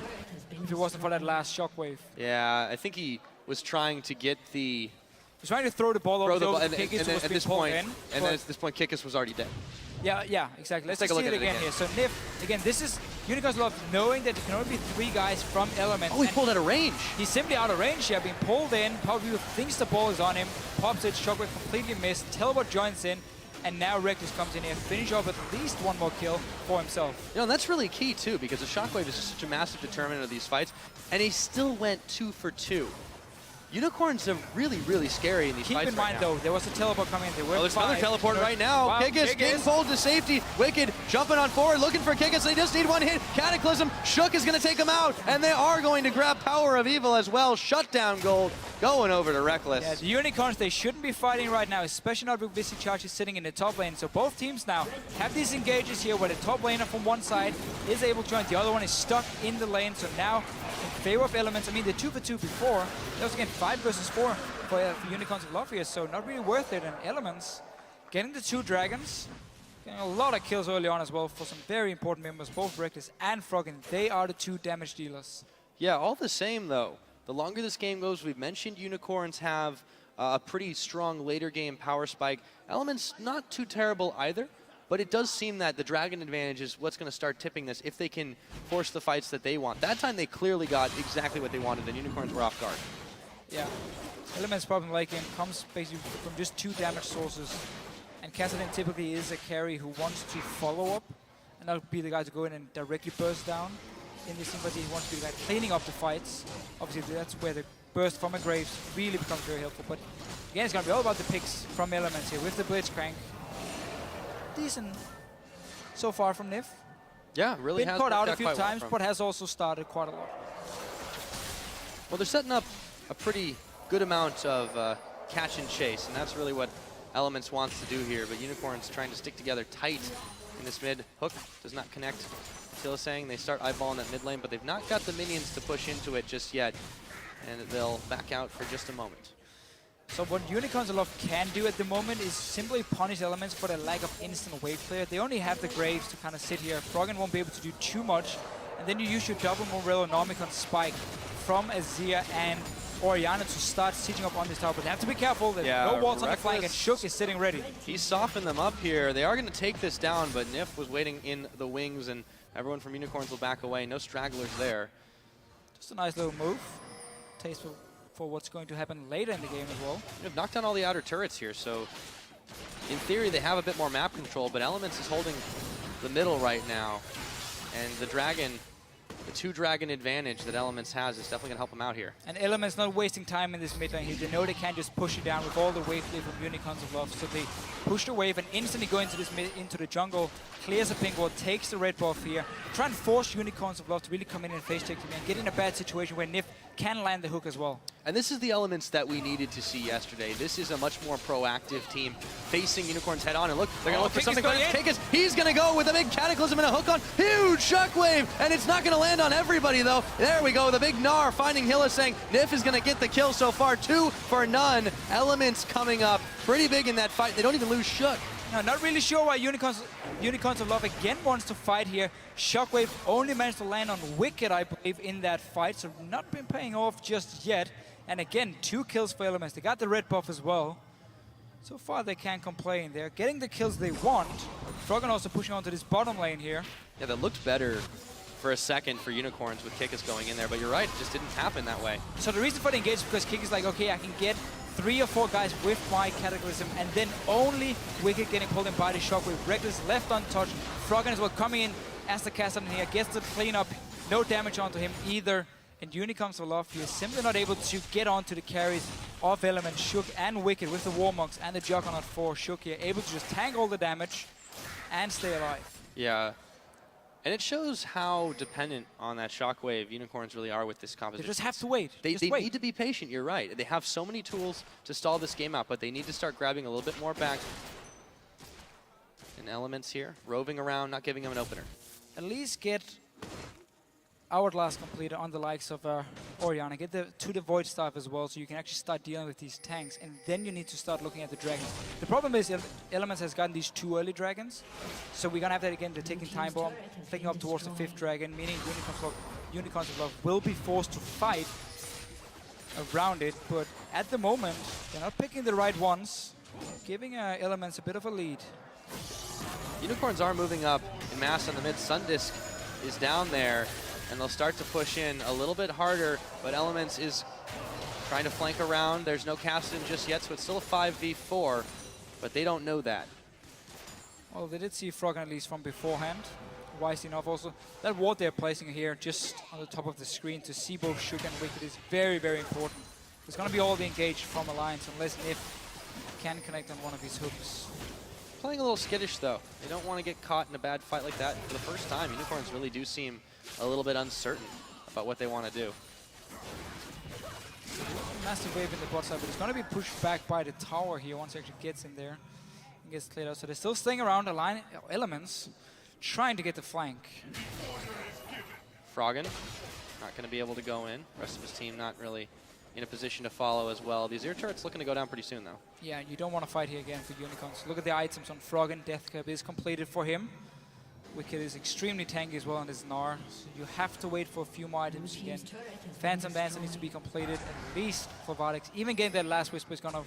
if it wasn't for that last shockwave. Yeah, I think he was trying to get the... He's trying to throw the ball over to Kickus, and then was at being this pulled point, in, and then at this point, Kickus was already dead. Yeah, exactly. Let's take a just look see at it it again again. here. So Nif, again, this is Unicorns Love knowing that there can only be 3 guys from Elements. Oh, he and pulled out of range. he's simply out of range here, being pulled in. Power of Evil thinks the ball is on him, pops it, shockwave completely missed, Teleport joins in, and now Reckless comes in here, finish off at least 1 more kill for himself. And that's really key, too, because the shockwave is just such a massive determinant of these fights, and he still went 2 for 2. Unicorns are really, really scary in these Keep fights in mind, right now. though, there was a teleport coming in. There were There's another teleport right now. Wow, Kikis getting pulled to safety. Wicked jumping on forward, looking for Kikis. They just need one hit. Cataclysm. Shook is going to take him out. And they are going to grab Power of Evil as well. Shutdown gold going over to Reckless. Yeah, the Unicorns, they shouldn't be fighting right now, especially not with Visi Charge sitting in the top lane. So both teams now have these engages here where the top laner from one side is able to join. The other one is stuck in the lane. So now in favor of Elements, I mean, the 2-for-2 before, that was again 5 versus 4 for Unicorns of Love here. So not really worth it. And Elements getting the 2 dragons. Getting a lot of kills early on as well for some very important members, both Reckless and Froggen. They are the 2 damage dealers. Yeah, all the same, though. The longer this game goes, we've mentioned Unicorns have a pretty strong later game power spike. Elements not too terrible either, but it does seem that the Dragon advantage is what's going to start tipping this if they can force the fights that they want. That time they clearly got exactly what they wanted, and Unicorns were off guard. Yeah. Elements problem late game comes basically from just 2 damage sources. And Kassadin typically is a carry who wants to follow up, and that'll be the guy to go in and directly burst down. In this sympathy, he wants to be the guy cleaning up the fights. Obviously, that's where the burst from a Graves really becomes very helpful. But again, it's going to be all about the picks from Elements here with the Blitzcrank. Decent so far from Nif. Yeah, really Been has caught out worked a few quite well times, from- but has also started quite a lot. Well, they're setting up a pretty good amount of catch and chase, and that's really what Elements wants to do here. But Unicorns trying to stick together tight in this mid. Hook does not connect. Still saying they start eyeballing that mid lane, but they've not got the minions to push into it just yet, and they'll back out for just a moment. So what Unicorns of Love can do at the moment is simply punish Elements for the lack of instant wave clear. They only have the Graves to kind of sit here. Froggen won't be able to do too much, and then you use your double Morello Nomicon spike from Azir and Orianna to start sieging up on this tower. But they have to be careful. There's no walls on the flank, and Reckless- Shook is sitting ready. He softened them up here. They are going to take this down, but Nif was waiting in the wings, and everyone from Unicorns will back away. No stragglers there. Just a nice little move. Tasteful for what's going to happen later in the game as well. They've knocked down all the outer turrets here, so in theory they have a bit more map control, but Elements is holding the middle right now, and the Dragon, the 2 Dragon advantage that Elements has is definitely going to help them out here. And Elements not wasting time in this mid lane here. They know they can't just push it down with all the wave clear from Unicorns of Love, so they push the wave and instantly go into this into the jungle, clears a pink ward, takes the red buff here, try and force Unicorns of Love to really come in and face check him and get in a bad situation where Nif can land the hook as well. And this is the Elements that we needed to see yesterday. This is a much more proactive team facing Unicorns head on. And look, they're going to look for Kikis something, but going it's Kikis. He's going to go with a big Cataclysm and a hook on. Huge shockwave, and it's not going to land on everybody, though. There we go. The big Gnar finding Hilla, saying Nif is going to get the kill so far. 2 for none. Elements coming up pretty big in that fight. They don't even lose Shook. Now, not really sure why Unicorns of Love again wants to fight here. Shockwave only managed to land on Wicked, I believe, in that fight, so not been paying off just yet. And again, 2 kills for Elements. They got the red buff as well. So far, they can't complain. They're getting the kills they want. Froggen also pushing onto this bottom lane here. Yeah, that looked better for a second for Unicorns with Kikis going in there, but you're right, it just didn't happen that way. So the reason for the engage is because Kick is like, okay, I can get 3 or 4 guys with my Cataclysm, and then only Wicked getting pulled in by the Shockwave. Reckless left untouched. Froggen as well coming in as the Kassadin here, gets the cleanup. No damage onto him either. And Unicorns of Love, he is simply not able to get onto the carries of Element, Shook and Wicked with the Warmonks and the Juggernaut for Shook here, able to just tank all the damage and stay alive. Yeah. And it shows how dependent on that shockwave Unicorns really are with this composition. They just have to wait. They Just wait. need to be patient, you're right. They have so many tools to stall this game out, but they need to start grabbing a little bit more back. And Elements here, roving around, not giving them an opener. At least get Hourglass completed on the likes of Orianna. Get to the Void Staff as well, so you can actually start dealing with these tanks, and then you need to start looking at the dragons. The problem is Elements has gotten these 2 early dragons, so we're gonna have that again, the ticking time bomb, clicking up towards the 5th dragon, meaning Unicorns of Love will be forced to fight around it, but at the moment, they're not picking the right ones, giving Elements a bit of a lead. Unicorns are moving up in mass on the mid. Sundisk is down there, and they'll start to push in a little bit harder, but Elements is trying to flank around. There's no Kassadin just yet, so it's still a 5v4, but they don't know that. Well, they did see Froggen at least from beforehand. Wisely enough also. That ward they're placing here just on the top of the screen to see both Shook and Wicked is very, very important. It's going to be all the engaged from Alliance unless Nif can connect on one of his hooks. Playing a little skittish though. They don't want to get caught in a bad fight like that. For the first time, Unicorns really do seem a little bit uncertain about what they want to do. Massive wave in the bot side, but it's going to be pushed back by the tower here once he actually gets in there and gets cleared out. So they're still staying around the line elements, trying to get the flank. Froggen not going to be able to go in. Rest of his team not really in a position to follow as well. The Azir turret's looking to go down pretty soon though. Yeah, you don't want to fight here again for Unicorns. Look at the items on Froggen. Death Cap is completed for him. Wicked is extremely tanky as well on his Gnar, so you have to wait for a few more items again. Phantom Dancer needs to be completed at least for Vardex. Even getting that last Whisper is going to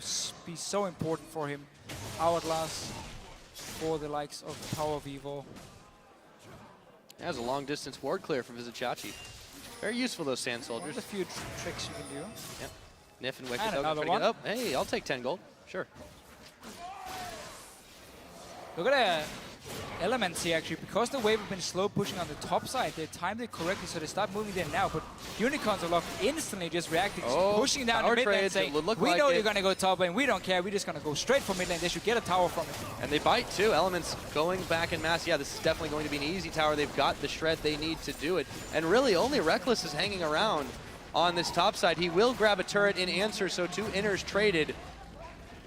be so important for him. Hourglass for the likes of Power of Evil. There's a long distance ward clear from Vizichachi. Very useful, those Sand Soldiers. There's a few tricks you can do. Yep. Nif and Wicked And though, another try to get one. up. Hey, I'll take 10 gold. Sure. Look at the elements here actually, because the wave have been slow pushing on the top side, they timed it correctly so they start moving there now, but Unicorns are instantly just reacting, pushing down the tower mid lane trades, saying, it would look we like know it. you're going to go top lane, we don't care, we're just going to go straight for mid lane, they should get a tower from it. And they bite too. Elements going back in mass. Yeah, this is definitely going to be an easy tower. They've got the shred they need to do it. And really, only Reckless is hanging around on this top side. He will grab a turret in answer, so 2 inners traded.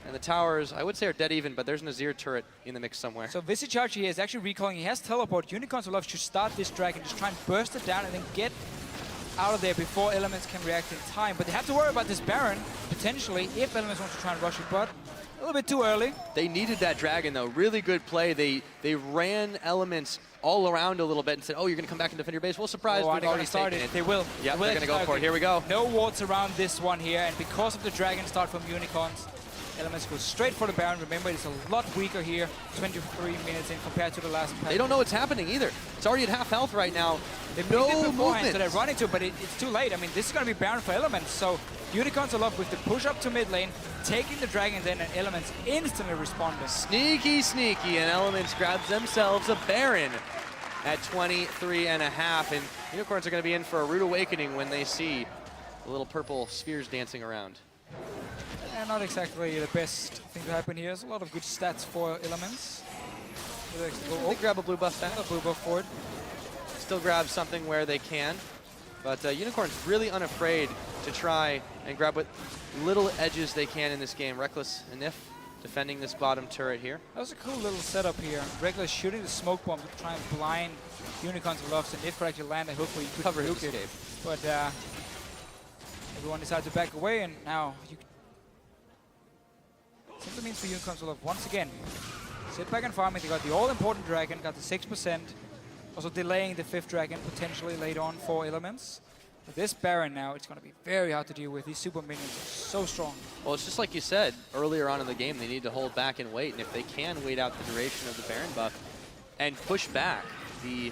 And the towers, I would say, are dead even, but there's an Azir turret in the mix somewhere. So Vizichachi is actually recalling, he has teleport, Unicorns of Love should start this dragon, just try and burst it down and then get out of there before Elements can react in time. But they have to worry about this Baron, potentially, if Elements wants to try and rush it, but a little bit too early. They needed that dragon, though. Really good play. They ran Elements all around a little bit and said, oh, you're going to come back and defend your base. Well, surprise, we've already taken it. They will. Yeah, they're going to go for it. Here we go. No wards around this one here, and because of the dragon start from Unicorns, Elements go straight for the Baron. Remember, it's a lot weaker here, 23 minutes in compared to the last pack. They don't know what's happening either. It's already at half health right now. No movement. So they're running to it, but it's too late. I mean, this is going to be Baron for Elements. So Unicorns are left with the push up to mid lane, taking the dragon then, and Elements instantly responding. Sneaky, sneaky, and Elements grabs themselves a Baron at 23 and a half. And Unicorns are going to be in for a rude awakening when they see the little purple spheres dancing around. Yeah, not exactly the best thing to happen here. There's a lot of good stats for Elements. They grab a blue buff back. A blue buff forward. Still grab something where they can. But Unicorn's really unafraid to try and grab what little edges they can in this game. Reckless and Nif defending this bottom turret here. That was a cool little setup here. Reckless shooting the smoke bomb to try and blind Unicorns of Love, so Nif could actually land a hook where you could Cover nuke his it. escape. But everyone decided to back away, and now you simply means for Unicorns of Love once again. Sit back and farm it. They got the all-important dragon, got the 6%. Also delaying the 5th dragon potentially later on for Elements. But this Baron now, it's going to be very hard to deal with. These super minions are so strong. Well, it's just like you said earlier on in the game, they need to hold back and wait. And if they can wait out the duration of the Baron buff and push back the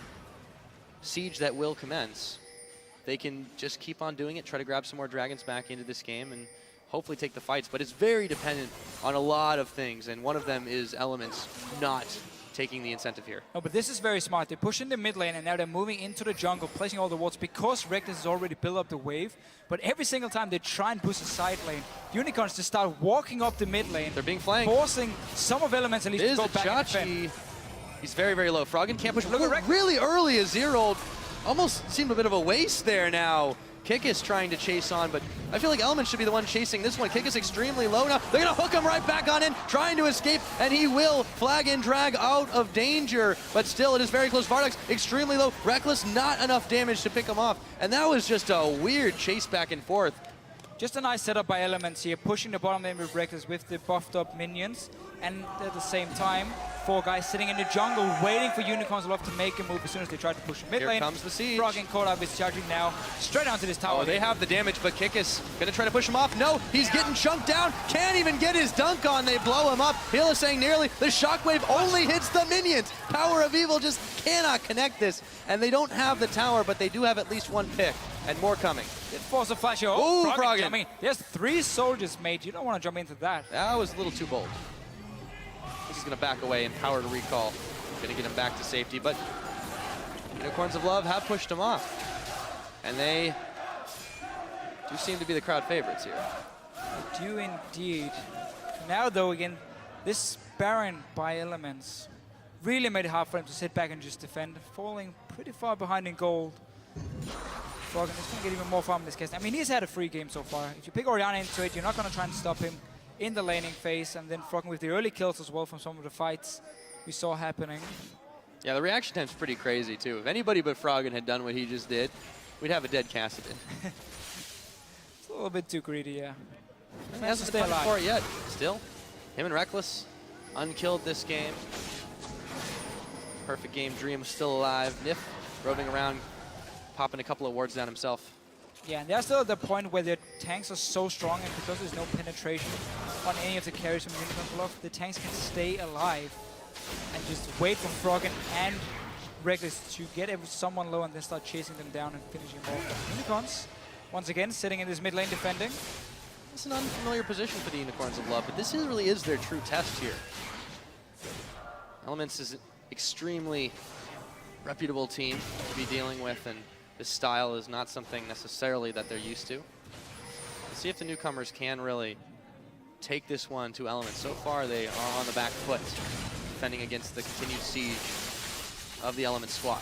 siege that will commence, they can just keep on doing it, try to grab some more dragons back into this game, and hopefully take the fights. But it's very dependent on a lot of things, and one of them is Elements not taking the incentive here. No, but this is very smart. They push in the mid lane, and now they're moving into the jungle, placing all the wards because Reckless has already built up the wave. But every single time they try and push the side lane, Unicorns just start walking up the mid lane. They're being flanked. Forcing some of Elements at least to go back and defend. He's very, very low. Froggen can't push. Look at Reckless. Really early, a 0 almost seemed a bit of a waste there now. Kikis trying to chase on, but I feel like Elements should be the one chasing this one. Kikis extremely low now. They're going to hook him right back on in, trying to escape, and he will flag and drag out of danger, but still it is very close. Vardex extremely low. Reckless, not enough damage to pick him off, and that was just a weird chase back and forth. Just a nice setup by Elements here, pushing the bottom lane with Reckless with the buffed up minions, and at the same time, 4 guys sitting in the jungle waiting for Unicorns of Love to make a move as soon as they try to push mid lane. Here comes the siege. Frog and caught up is charging now straight onto this tower. Oh, they have the damage, but Kikis gonna try to push him off. No, he's getting chunked down. Can't even get his dunk on. They blow him up. Hill is saying nearly. The shockwave only hits the minions. Power of Evil just cannot connect this. And they don't have the tower, but they do have at least 1 pick. And more coming. It force a flash. Ooh, Froggen. I mean, there's 3 soldiers, mate. You don't want to jump into that. That was a little too bold. He's gonna back away and power to recall. Gonna get him back to safety, but Unicorns of Love have pushed him off. And they do seem to be the crowd favorites here. Do indeed. Now, though, again, this Baron by Elements really made it hard for him to sit back and just defend, falling pretty far behind in gold. Froggen is going to get even more farm in this case. I mean, he's had a free game so far. If you pick Orianna into it, you're not going to try and stop him in the laning phase, and then Froggen with the early kills as well from some of the fights we saw happening. Yeah, the reaction time's pretty crazy, too. If anybody but Froggen had done what he just did, we'd have a dead Kassadin. It's a little bit too greedy, yeah. He hasn't been punished for it yet. Still, him and Reckless, unkilled this game. Perfect game, Dream still alive. Nif roving around, popping a couple of wards down himself. Yeah, and they're still at the point where their tanks are so strong, and because there's no penetration on any of the carries from Unicorns Aloft, the tanks can stay alive and just wait for Froggen and Reckless to get someone low and then start chasing them down and finishing them off. Unicorns, once again, sitting in this mid lane defending. It's an unfamiliar position for the Unicorns of Love, but this really is their true test here. Elements is an extremely reputable team to be dealing with, and this style is not something necessarily that they're used to. Let's see if the newcomers can really take this one to Elements. So far, they are on the back foot, defending against the continued siege of the Elements squad.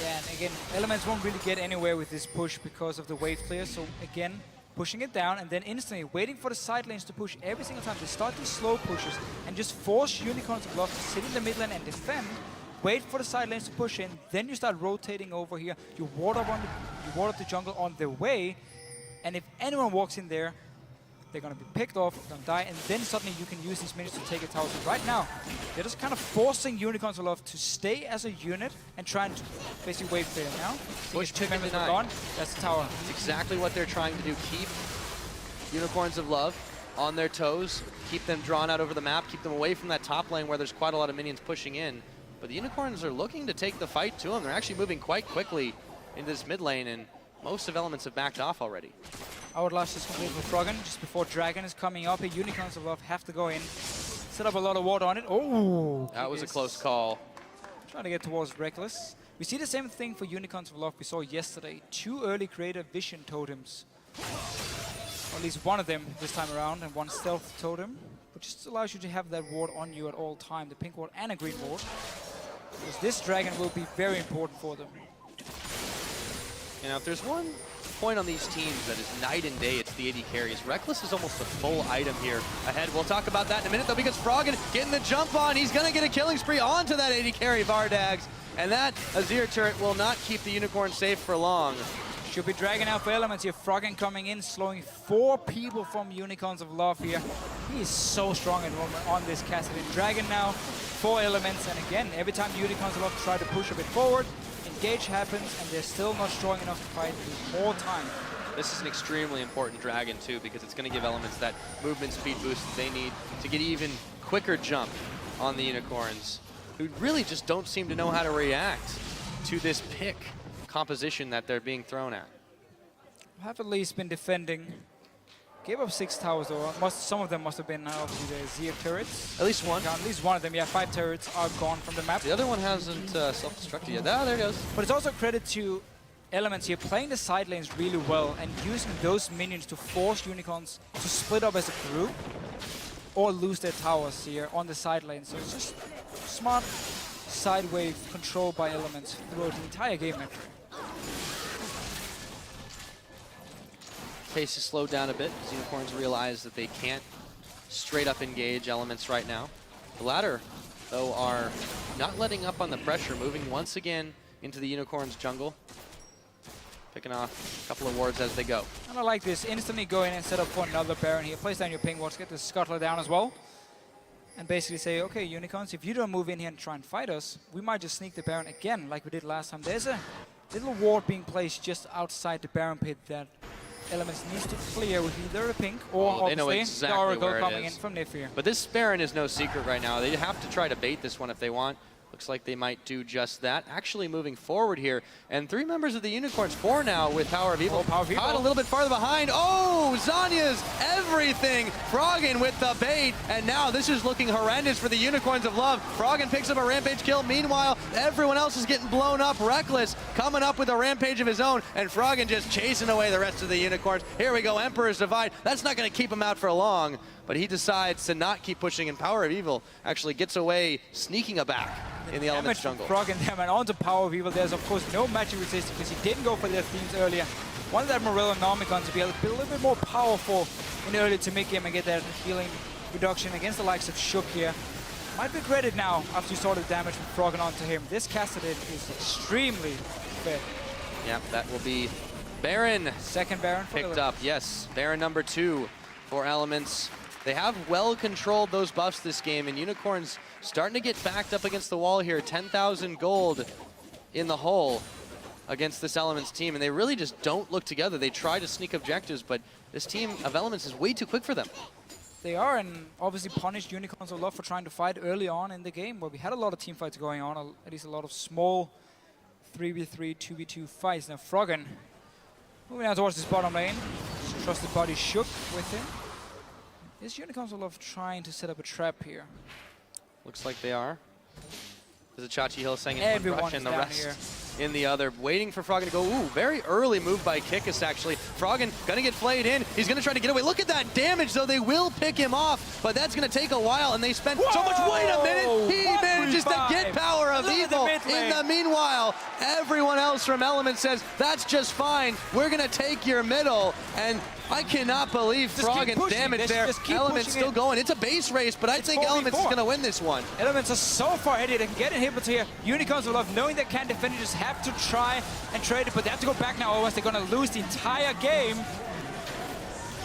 Yeah, and again, Elements won't really get anywhere with this push because of the wave clear, so again, pushing it down and then instantly waiting for the side lanes to push every single time. They start these slow pushes and just force Unicorns of Love to sit in the mid lane and defend. Wait for the side lanes to push in, then you start rotating over here. You ward up the jungle on the way, and if anyone walks in there, they're gonna be picked off, gonna die, and then suddenly you can use these minions to take a tower. So right now, they're just kind of forcing Unicorns of Love to stay as a unit and try and basically wave clear now. Push two members deny. are gone. That's the tower. It's exactly what they're trying to do. Keep Unicorns of Love on their toes, keep them drawn out over the map, keep them away from that top lane where there's quite a lot of minions pushing in. But the Unicorns are looking to take the fight to them. They're actually moving quite quickly into this mid lane, and most of Elements have backed off already. Outlast is complete with Froggen just before Dragon is coming up. Unicorns of Love have to go in, set up a lot of water on it. Oh, that was a close call. Trying to get towards Reckless. We see the same thing for Unicorns of Love we saw yesterday. 2 early creator vision totems. Or at least one of them this time around, and 1 stealth totem, which just allows you to have that ward on you at all time, the pink ward and a green ward. Because this dragon will be very important for them. You know, if there's one point on these teams that is night and day, it's the AD carries. Reckless is almost a full item here ahead. We'll talk about that in a minute, though, because Froggen getting the jump on. He's going to get a killing spree onto that AD carry, Vardags. And that Azir turret will not keep the Unicorn safe for long. Should be dragging out for Elements here. Froggen coming in, slowing 4 people from Unicorns of Love here. He is so strong at the moment on this Kassadin. Dragon now, 4 Elements, and again, every time Unicorns of Love try to push a bit forward, engage happens, and they're still not strong enough to fight with more time. This is an extremely important dragon, too, because it's going to give Elements that movement speed boost that they need to get even quicker jump on the Unicorns, who really just don't seem to know how to react to this pick composition that they're being thrown at. Have at least been defending. Gave up 6 towers though. Some of them must have been obviously the Azir turrets. At least one. Yeah, at least one of them, yeah. 5 turrets are gone from the map. The other one hasn't self-destructed yet. Ah, there it goes. But it's also credit to Elements here playing the side lanes really well and using those minions to force Unicorns to split up as a group or lose their towers here on the side lane. So it's just smart side wave control by Elements throughout the entire game actually. Pace is slowed down a bit as Unicorns realize that they can't straight up engage Elements right now. The latter, though, are not letting up on the pressure, moving once again into the Unicorns jungle, picking off a couple of wards as they go. And I like this, instantly go in and set up for another Baron here. Place down your ping wards, get the scuttler down as well. And basically say, okay, Unicorns, if you don't move in here and try and fight us, we might just sneak the Baron again like we did last time. There's a little ward being placed just outside the Baron pit that Elements needs to clear with either a pink or obviously exactly the Oracle where it coming is. in from Nif here. But this Baron is no secret right now. They have to try to bait this one if they want. Looks like they might do just that. Actually moving forward here. And 3 members of the Unicorns, 4 now with Power of Evil. Power of Evil. Caught a little bit farther behind. Oh, Zanya's everything. Froggen with the bait. And now this is looking horrendous for the Unicorns of Love. Froggen picks up a Rampage kill. Meanwhile, everyone else is getting blown up. Reckless coming up with a Rampage of his own. And Froggen just chasing away the rest of the Unicorns. Here we go, Emperor's Divide. That's not going to keep him out for long. But he decides to not keep pushing, and Power of Evil actually gets away, sneaking a back in the Elements jungle. Froggen them, and on to Power of Evil. There's of course no magic resist because he didn't go for their themes earlier. Wanted that Morello Nomicon to be a little bit more powerful in the early to mid-game and get that healing reduction against the likes of Shook here. Might regret it now after you saw the damage from Froggen onto him. This Cassadin is extremely fit. Yep, that will be Baron. Second Baron for Picked up, yes. Baron number 2 for Elements. They have well controlled those buffs this game, and Unicorns starting to get backed up against the wall here. 10,000 gold in the hole against this Elements team, and they really just don't look together. They try to sneak objectives, but this team of Elements is way too quick for them. They are, and obviously punished Unicorns a lot for trying to fight early on in the game, where we had a lot of team fights going on, at least a lot of small 3v3, 2v2 fights. Now Froggen moving out towards this bottom lane. His trusted buddy Shook with him. Is Unicorns of Love trying to set up a trap here? Looks like they are. There's a Chachi Hill saying in one Everyone brush is and the down rest here. in the other. Waiting for Froggen to go. Ooh, very early move by Kikis actually. Froggen gonna get flayed in. He's gonna try to get away. Look at that damage though. They will pick him off, but that's gonna take a while and they spend so much. Wait a minute. He manages to get Power of Evil. In the meanwhile, everyone else from Element says, that's just fine. We're gonna take your middle. And I cannot believe Froggen's damage there. Element's still going. It's a base race, but I think Elements is going to win this one. Elements are so far ahead. They can get inhibitors here. Unicorns of Love, knowing they can't defend it, just have to try and trade it, but they have to go back now, otherwise they're going to lose the entire game.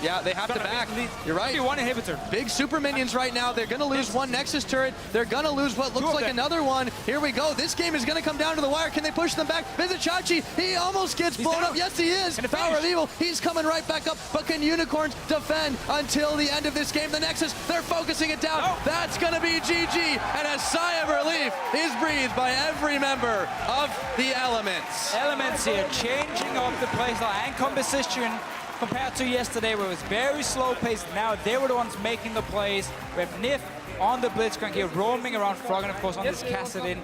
Yeah, they have to back. You're right. One inhibitor. Big super minions right now. They're going to lose one Nexus turret. They're going to lose what looks like another one. Here we go. This game is going to come down to the wire. Can they push them back? Visit Chachi. He almost gets blown up. Yes, he is. Power of Evil. He's coming right back up. But can Unicorns defend until the end of this game? The Nexus, they're focusing it down. That's going to be GG. And a sigh of relief is breathed by every member of the Elements. Elements here changing up the playstyle and composition compared to yesterday, where it was very slow paced. Now they were the ones making the plays. We have Nif on the Blitzcrank here, roaming around Froggen, of course, on this Cassadin.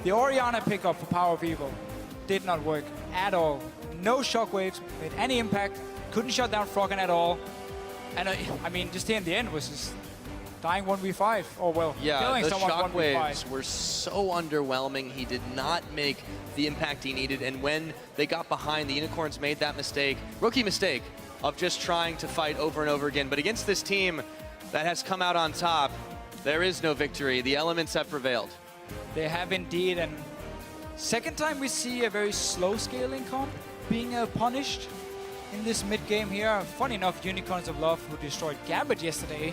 The Orianna pickup for Power of Evil did not work at all. No shockwaves, made any impact, couldn't shut down Froggen at all. And I mean, just here in the end was just dying 1v5, or well, killing the someone shockwaves 1v5. were so underwhelming. He did not make the impact he needed, and when they got behind, the Unicorns made that mistake, rookie mistake, of just trying to fight over and over again. But against this team that has come out on top, there is no victory. The Elements have prevailed. They have indeed, and second time we see a very slow scaling comp being punished in this mid game here. Funny enough, Unicorns of Love, who destroyed Gambit yesterday,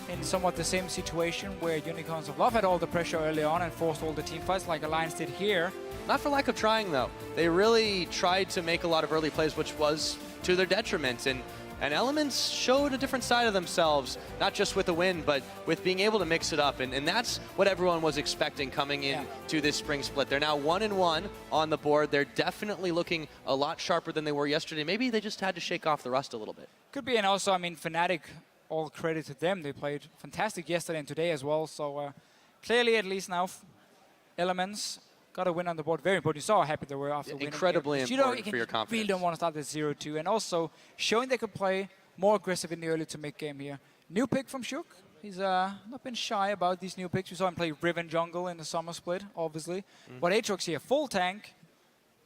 in somewhat the same situation where Unicorns of Love had all the pressure early on and forced all the team fights like Alliance did here. Not for lack of trying, though. They really tried to make a lot of early plays, which was to their detriment. And Elements showed a different side of themselves, not just with the win, but with being able to mix it up. And that's what everyone was expecting coming in to this spring split. They're now 1-1 on the board. They're definitely looking a lot sharper than they were yesterday. Maybe they just had to shake off the rust a little bit. Could be, and also, I mean, Fnatic, all credit to them. They played fantastic yesterday and today as well. So clearly, at least now, Elements got a win on the board. Very important. You saw how happy they were after winning. Incredibly important for your confidence. Really don't want to start at 0-2. And also showing they could play more aggressive in the early to mid game here. New pick from Shook. He's not been shy about these new picks. We saw him play Riven jungle in the summer split, obviously. But Aatrox here, full tank,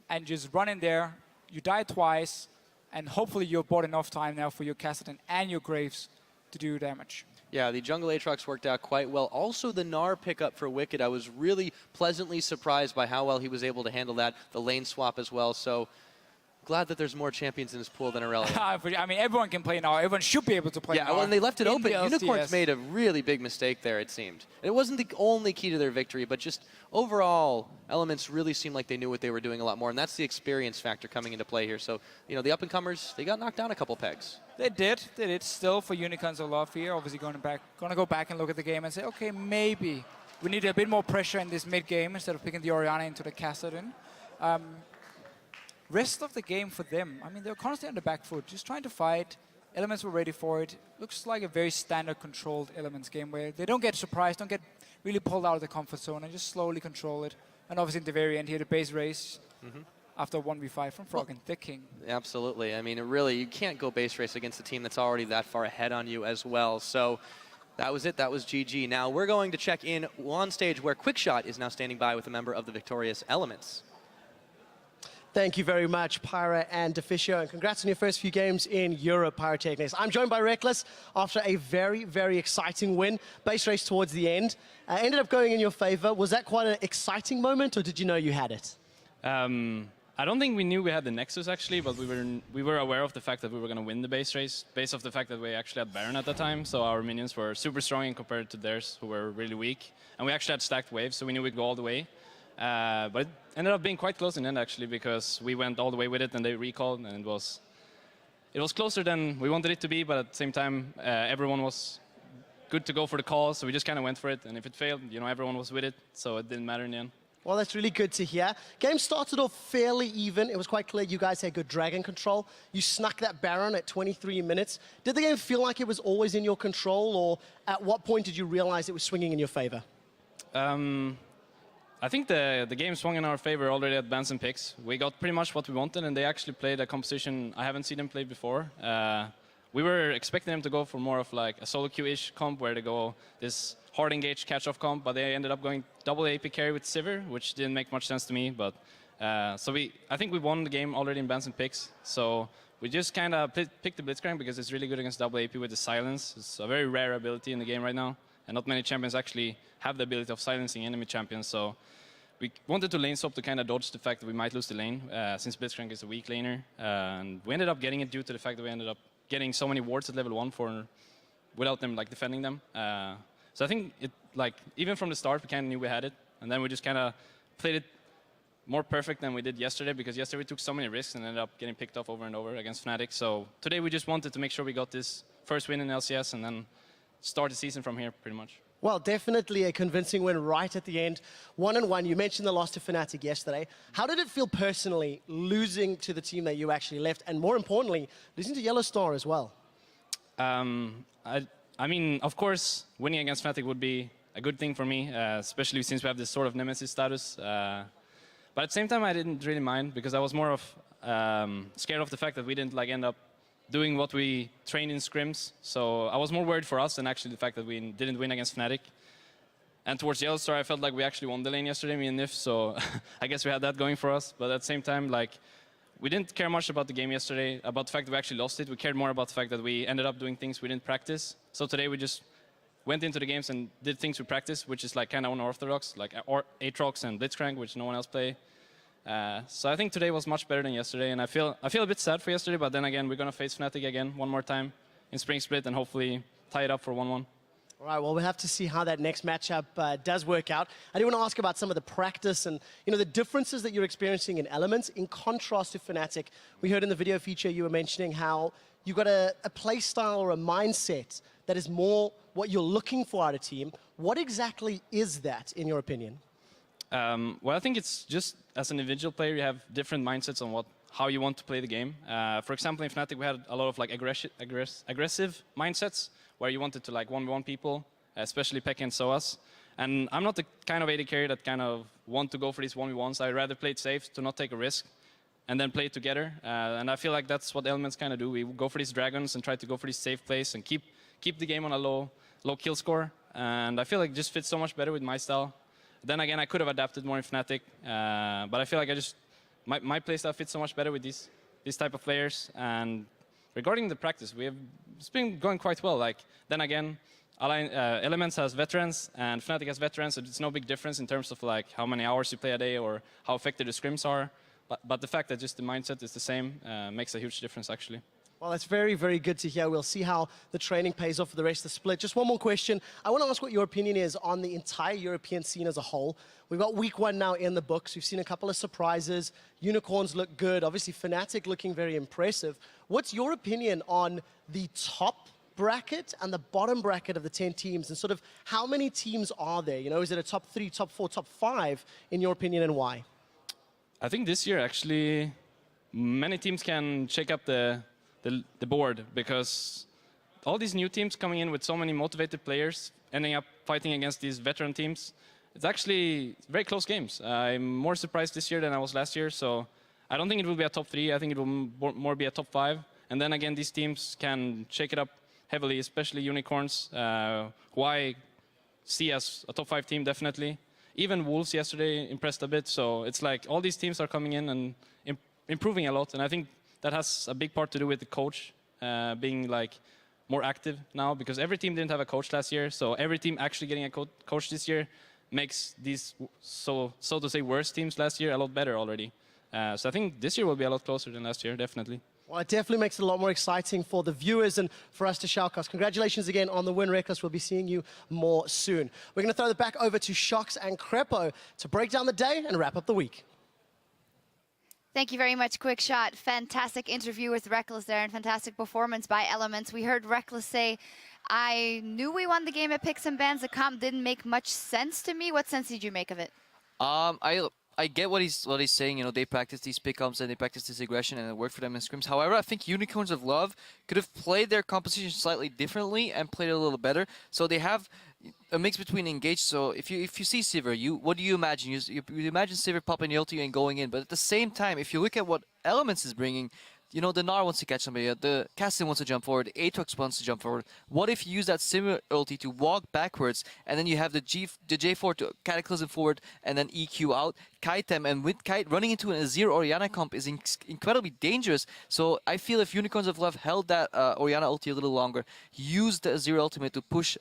and just run in there. You die twice, and hopefully you've bought enough time now for your Cassadin and your Graves to do damage. Yeah, the jungle Aatrox worked out quite well. Also, the Gnar pickup for Wicked, I was really pleasantly surprised by how well he was able to handle that. The lane swap as well. So glad that there's more champions in his pool than Aurelia. I mean, everyone can play Gnar. Everyone should be able to play Gnar. Yeah, when they left it open, LCS. Unicorns made a really big mistake there, it seemed. It wasn't the only key to their victory, but just overall, Elements really seemed like they knew what they were doing a lot more, and that's the experience factor coming into play here. So, you know, the up-and-comers, they got knocked down a couple pegs. They did still for Unicorns of Love here. Obviously going to go back and look at the game and say, okay, maybe we needed a bit more pressure in this mid-game instead of picking the Orianna into the Kassadin. Rest of the game for them, I mean, they were constantly on the back foot, just trying to fight. Elements were ready for it. Looks like a very standard controlled Elements game where they don't get surprised, don't get really pulled out of the comfort zone and just slowly control it. And obviously at the very end here, the base race after 1v5 from Frog and Thick King. Absolutely. I mean, really, you can't go base race against a team that's already that far ahead on you as well. So that was it. That was GG. Now we're going to check in on stage where Quickshot is now standing by with a member of the victorious Elements. Thank you very much, Pyra and Deficio, and congrats on your first few games in Europe, Pyrotechnics. I'm joined by Reckless after a very, very exciting win. Base race towards the end. Ended up going in your favor. Was that quite an exciting moment, or did you know you had it? I don't think we knew we had the Nexus, actually, but we were aware of the fact that we were going to win the base race, based off the fact that we actually had Baron at the time, so our minions were super strong compared to theirs, who were really weak. And we actually had stacked waves, so we knew we'd go all the way. But it ended up being quite close in the end, actually, because we went all the way with it and they recalled, and it was closer than we wanted it to be, but at the same time, everyone was good to go for the call, so we just kind of went for it. And if it failed, you know, everyone was with it, so it didn't matter in the end. Well, that's really good to hear. Game started off fairly even. It was quite clear you guys had good dragon control. You snuck that Baron at 23 minutes. Did the game feel like it was always in your control, or at what point did you realize it was swinging in your favor? I think the game swung in our favor already at bans and picks. We got pretty much what we wanted, and they actually played a composition I haven't seen them play before. We were expecting them to go for more of like a solo queue-ish comp, where they go this hard engage catch-off comp, but they ended up going double AP carry with Sivir, which didn't make much sense to me. But I think we won the game already in bans and picks. So we just kind of picked the Blitzcrank because it's really good against double AP with the silence. It's a very rare ability in the game right now, and not many champions actually have the ability of silencing enemy champions. So we wanted to lane swap to kind of dodge the fact that we might lose the lane, since Blitzcrank is a weak laner. And we ended up getting it due to the fact that we ended up getting so many wards at level 1 without them like defending them. So I think it, like, even from the start, we kind of knew we had it. And then we just kind of played it more perfect than we did yesterday, because yesterday we took so many risks and ended up getting picked off over and over against Fnatic. So today we just wanted to make sure we got this first win in LCS and then start the season from here, pretty much. Well, definitely a convincing win right at the end. 1-1, you mentioned the loss to Fnatic yesterday. How did it feel personally, losing to the team that you actually left, and more importantly, losing to Yellow Star as well? I mean, of course, winning against Fnatic would be a good thing for me, especially since we have this sort of nemesis status. But at the same time, I didn't really mind, because I was more of scared of the fact that we didn't like end up doing what we trained in scrims. So I was more worried for us than actually the fact that we didn't win against Fnatic. And towards Yellow Star, I felt like we actually won the lane yesterday, me and Nif, so I guess we had that going for us. But at the same time, like, we didn't care much about the game yesterday, about the fact that we actually lost it. We cared more about the fact that we ended up doing things we didn't practice. So today we just went into the games and did things we practiced, which is like kind of unorthodox, like Aatrox and Blitzcrank, which no one else play. So I think today was much better than yesterday, and I feel a bit sad for yesterday, but then again, we're going to face Fnatic again one more time in Spring Split and hopefully tie it up for 1-1. All right, well, we'll have to see how that next matchup does work out. I do want to ask about some of the practice and, you know, the differences that you're experiencing in Elements in contrast to Fnatic. We heard in the video feature you were mentioning how you got a play style or a mindset that is more what you're looking for out of a team. What exactly is that, in your opinion? Well, I think it's just, as an individual player, you have different mindsets on how you want to play the game. For example, in Fnatic, we had a lot of like aggressive mindsets, where you wanted to like 1v1 people, especially Pekka and Soas. And I'm not the kind of AD carry that kind of want to go for these 1v1s. I'd rather play it safe, to not take a risk, and then play it together. And I feel like that's what Elements kind of do. We go for these dragons and try to go for these safe plays and keep the game on a low kill score. And I feel like it just fits so much better with my style. Then again, I could have adapted more in Fnatic, but I feel like my playstyle fits so much better with these type of players. And regarding the practice, it's been going quite well. Like, then again, Elements has veterans and Fnatic has veterans, so it's no big difference in terms of like how many hours you play a day or how effective the scrims are. But the fact that just the mindset is the same makes a huge difference, actually. Well, that's very, very good to hear. We'll see how the training pays off for the rest of the split. Just one more question. I want to ask what your opinion is on the entire European scene as a whole. We've got week 1 now in the books. We've seen a couple of surprises. Unicorns look good. Obviously, Fnatic looking very impressive. What's your opinion on the top bracket and the bottom bracket of the 10 teams, and sort of how many teams are there? You know, is it a top 3, top 4, top 5, in your opinion, and why? I think this year actually many teams can shake up the board, because all these new teams coming in with so many motivated players ending up fighting against these veteran teams. It's actually very close games. I'm more surprised this year than I was last year, so I don't think it will be a top 3. I think it will more be a top 5. And then again, these teams can shake it up heavily, especially Unicorns, who I see as a top 5 team definitely. Even Wolves yesterday impressed a bit, so it's like all these teams are coming in and improving a lot, and I think that has a big part to do with the coach being like more active now, because every team didn't have a coach last year, so every team actually getting a coach this year makes these so to say worse teams last year a lot better already. So I think this year will be a lot closer than last year, definitely. Well, it definitely makes it a lot more exciting for the viewers and for us to shoutcast. Congratulations again on the win, Reckless. We'll be seeing you more soon. We're going to throw it back over to Shox and Crepo to break down the day and wrap up the week. Thank you very much, Quick Shot. Fantastic interview with Reckless there and fantastic performance by Elements. We heard Reckless say, I knew we won the game at Picks and Bans. The comp didn't make much sense to me. What sense did you make of it? I get what he's saying. You know, they practice these pickups and they practice this aggression, and it worked for them in scrims. However, I think Unicorns of Love could have played their composition slightly differently and played it a little better. So they have a mix between engaged. So if you see Sivir, what do you imagine? You imagine Sivir popping the ulti and going in. But at the same time, if you look at what Elements is bringing, you know, the Gnar wants to catch somebody, the Cassin wants to jump forward, the Aatrox wants to jump forward. What if you use that similar ulti to walk backwards, and then you have the J4 to Cataclysm forward, and then EQ out, kite them, and with kite running into an Azir Orianna comp is incredibly dangerous. So I feel if Unicorns of Love held that Orianna ulti a little longer, used the Azir ultimate to push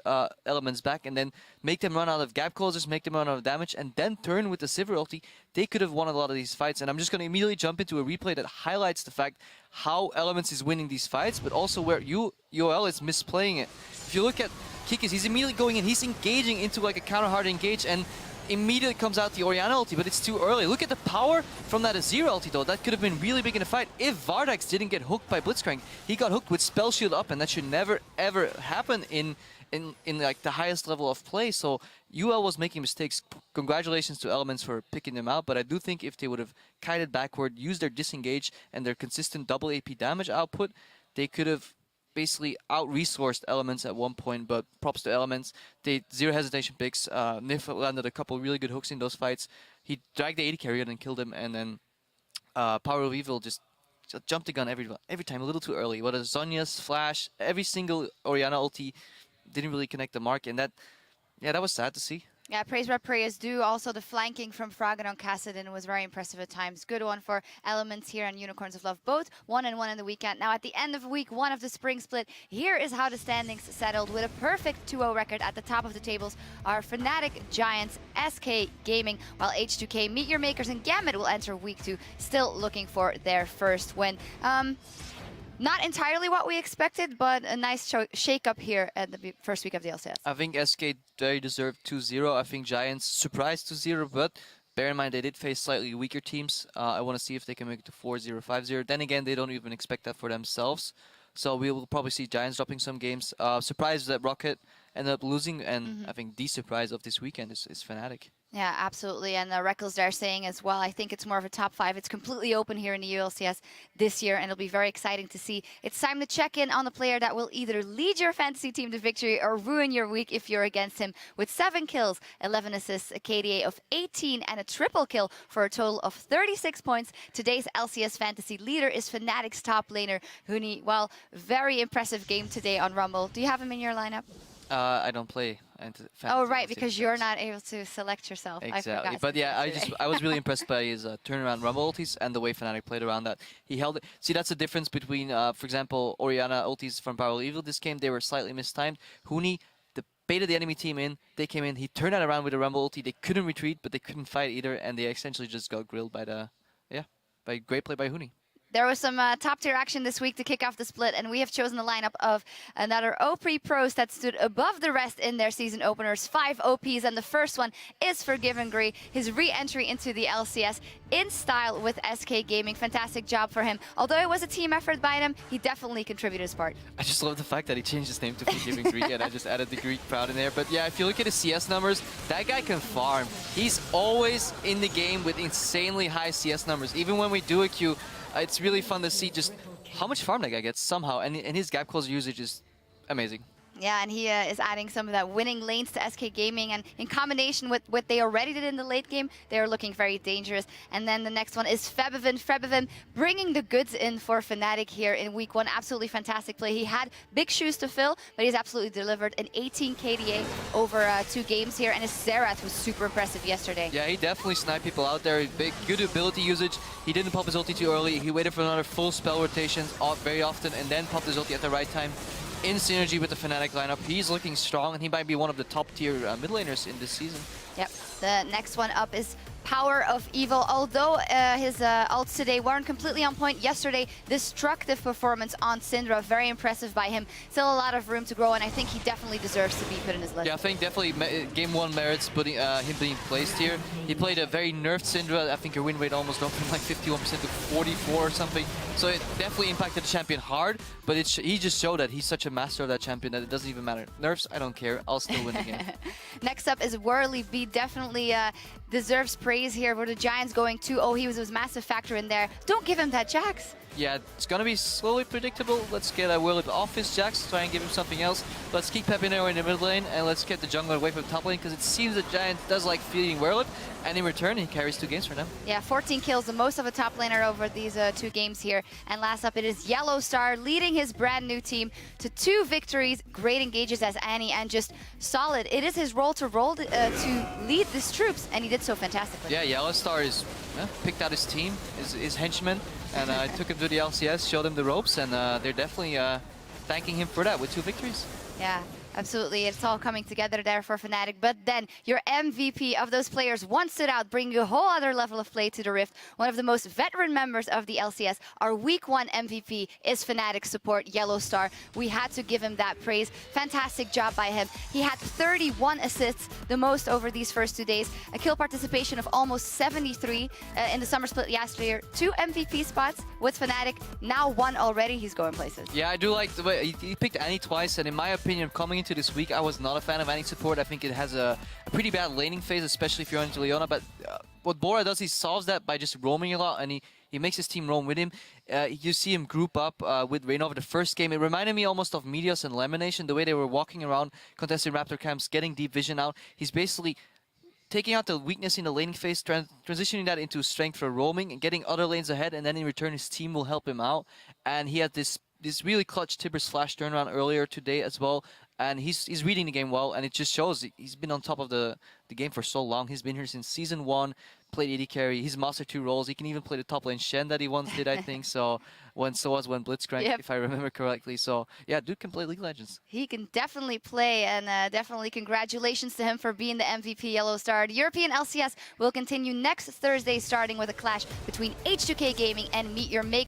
Elements back, and then make them run out of gap closers, make them run out of damage, and then turn with the Sivir ulti, they could have won a lot of these fights. And I'm just going to immediately jump into a replay that highlights the fact how Elements is winning these fights, but also where UoL is misplaying it. If you look at Kikis, he's immediately going in, he's engaging into like a counter hard engage, and immediately comes out the Orianna ulti, but it's too early. Look at the power from that Azir ulti though. That could have been really big in a fight if Vardax didn't get hooked by Blitzcrank. He got hooked with Spell Shield up, and that should never ever happen in like the highest level of play. So UoL was making mistakes. Congratulations to Elements for picking them out, but I do think if they would have kited backward, used their disengage and their consistent double AP damage output, they could have basically out-resourced Elements at one point. But props to Elements. They zero hesitation picks. Nif landed a couple really good hooks in those fights. He dragged the AD carrier and killed him, and then Power of Evil just jumped the gun every time a little too early. What is Zhonya's flash, every single Orianna ulti didn't really connect the mark, and that was sad to see. Yeah, praise where praise due. Also, the flanking from Fraggen on Kassadin was very impressive at times. Good one for Elements here and Unicorns of Love, both 1-1 in the weekend. Now, at the end of week 1 of the spring split, here is how the standings settled. With a perfect 2-0 record at the top of the tables are Fnatic, Giants, SK Gaming, while H2K, Meet Your Makers, and Gambit will enter week 2, still looking for their first win. Not entirely what we expected, but a nice shake-up here at the first week of the LCS. I think SK very deserved 2-0. I think Giants surprised 2-0, but bear in mind they did face slightly weaker teams. I want to see if they can make it to 4-0, 5-0. Then again, they don't even expect that for themselves. So we will probably see Giants dropping some games. Surprised that Rocket ended up losing, and I think the surprise of this weekend is Fnatic. Yeah, absolutely. And Reckless there saying as well, I think it's more of a top 5. It's completely open here in the ULCS this year, and it'll be very exciting to see. It's time to check in on the player that will either lead your fantasy team to victory or ruin your week if you're against him. With 7 kills, 11 assists, a KDA of 18, and a triple kill for a total of 36 points. Today's LCS fantasy leader is Fnatic's top laner, Huni. Well, very impressive game today on Rumble. Do you have him in your lineup? I don't play. Oh, right, because you're not able to select yourself. Exactly. But yeah, I was really impressed by his turnaround Rumble ultis and the way Fnatic played around that. He held it. See, that's the difference between, for example, Orianna ultis from Power of Evil. This game, they were slightly mistimed. Huni baited the enemy team in. They came in. He turned that around with a Rumble ulti. They couldn't retreat, but they couldn't fight either, and they essentially just got grilled by great play by Huni. There was some top-tier action this week to kick off the split, and we have chosen the lineup of another OP pros that stood above the rest in their season openers. 5 OPs, and the first one is for Givengree, his re-entry into the LCS in style with SK Gaming. Fantastic job for him. Although it was a team effort by him, he definitely contributed his part. I just love the fact that he changed his name to Forgiving Greek, and I just added the Greek crowd in there. But yeah, if you look at his CS numbers, that guy can farm. He's always in the game with insanely high CS numbers. Even when we do a queue, it's really fun to see just how much farm that guy gets somehow, and his gap close usage is amazing. Yeah, and he is adding some of that winning lanes to SK Gaming, and in combination with what they already did in the late game, they're looking very dangerous. And then the next one is Febivin. Febivin bringing the goods in for Fnatic here in week 1. Absolutely fantastic play. He had big shoes to fill, but he's absolutely delivered an 18 KDA over 2 games here, and his Xerath was super impressive yesterday. Yeah, he definitely sniped people out there. Big, good ability usage. He didn't pop his ulti too early. He waited for another full spell rotations very often, and then popped his ulti at the right time. In synergy with the Fnatic lineup, he's looking strong, and he might be one of the top-tier mid laners in this season. Yep. The next one up is Power of Evil. Although his ults today weren't completely on point yesterday, destructive performance on Syndra, very impressive by him. Still a lot of room to grow, and I think he definitely deserves to be put in his list. Yeah, I think definitely game 1 merits him being placed here. He played a very nerfed Syndra. I think her win rate almost went from like 51% to 44 or something. So it definitely impacted the champion hard, but he just showed that he's such a master of that champion that it doesn't even matter. Nerfs, I don't care. I'll still win the game. Next up is Whirly B. Definitely deserves praise here. Where the Giants going 2-0. He was a massive factor in there. Don't give him that Jax. Yeah, it's gonna be slowly predictable. Let's get Whirly off his Jax, try and give him something else. Let's keep Pepinero in the mid lane, and let's get the jungler away from the top lane, because it seems that Giant does like feeding Whirly, and in return, he carries 2 games for them. Yeah, 14 kills, the most of a top laner over these 2 games here. And last up, it is Yellow Star leading his brand new team to 2 victories. Great engages as Annie, and just solid. It is his role to lead these troops, and he did so fantastically. Yeah, Yellow Star is picked out his team, his henchmen, and took him to the LCS, showed him the ropes, and they're definitely thanking him for that with 2 victories. Yeah, absolutely. It's all coming together there for Fnatic. But then your MVP of those players, one stood out, bringing a whole other level of play to the Rift. One of the most veteran members of the LCS, our week 1 MVP is Fnatic support Yellow Star. We had to give him that praise. Fantastic job by him. He had 31 assists, the most over these first 2 days. A kill participation of almost 73 in the summer split yesterday. 2 MVP spots with Fnatic. Now 1 already. He's going places. Yeah, I do like the way he picked Annie twice, and in my opinion, coming into this week, I was not a fan of Annie support. I think it has a pretty bad laning phase, especially if you're into Leona. But what Bora does, he solves that by just roaming a lot, and he makes his team roam with him. You see him group up with Reignover the first game. It reminded me almost of Meteos and Lemonation, the way they were walking around contesting Raptor camps, getting deep vision out. He's basically taking out the weakness in the laning phase, transitioning that into strength for roaming, and getting other lanes ahead, and then in return his team will help him out. And he had this really clutch Tibbers flash turnaround earlier today as well. And he's reading the game well, and it just shows he's been on top of the game for so long. He's been here since Season 1, played AD carry, he's mastered 2 roles. He can even play the top lane Shen that he once did, I think. So when Blitzcrank, if I remember correctly. So yeah, dude can play League of Legends. He can definitely play, and definitely congratulations to him for being the MVP Yellow Star. The European LCS will continue next Thursday, starting with a clash between H2K Gaming and Meet Your Maker.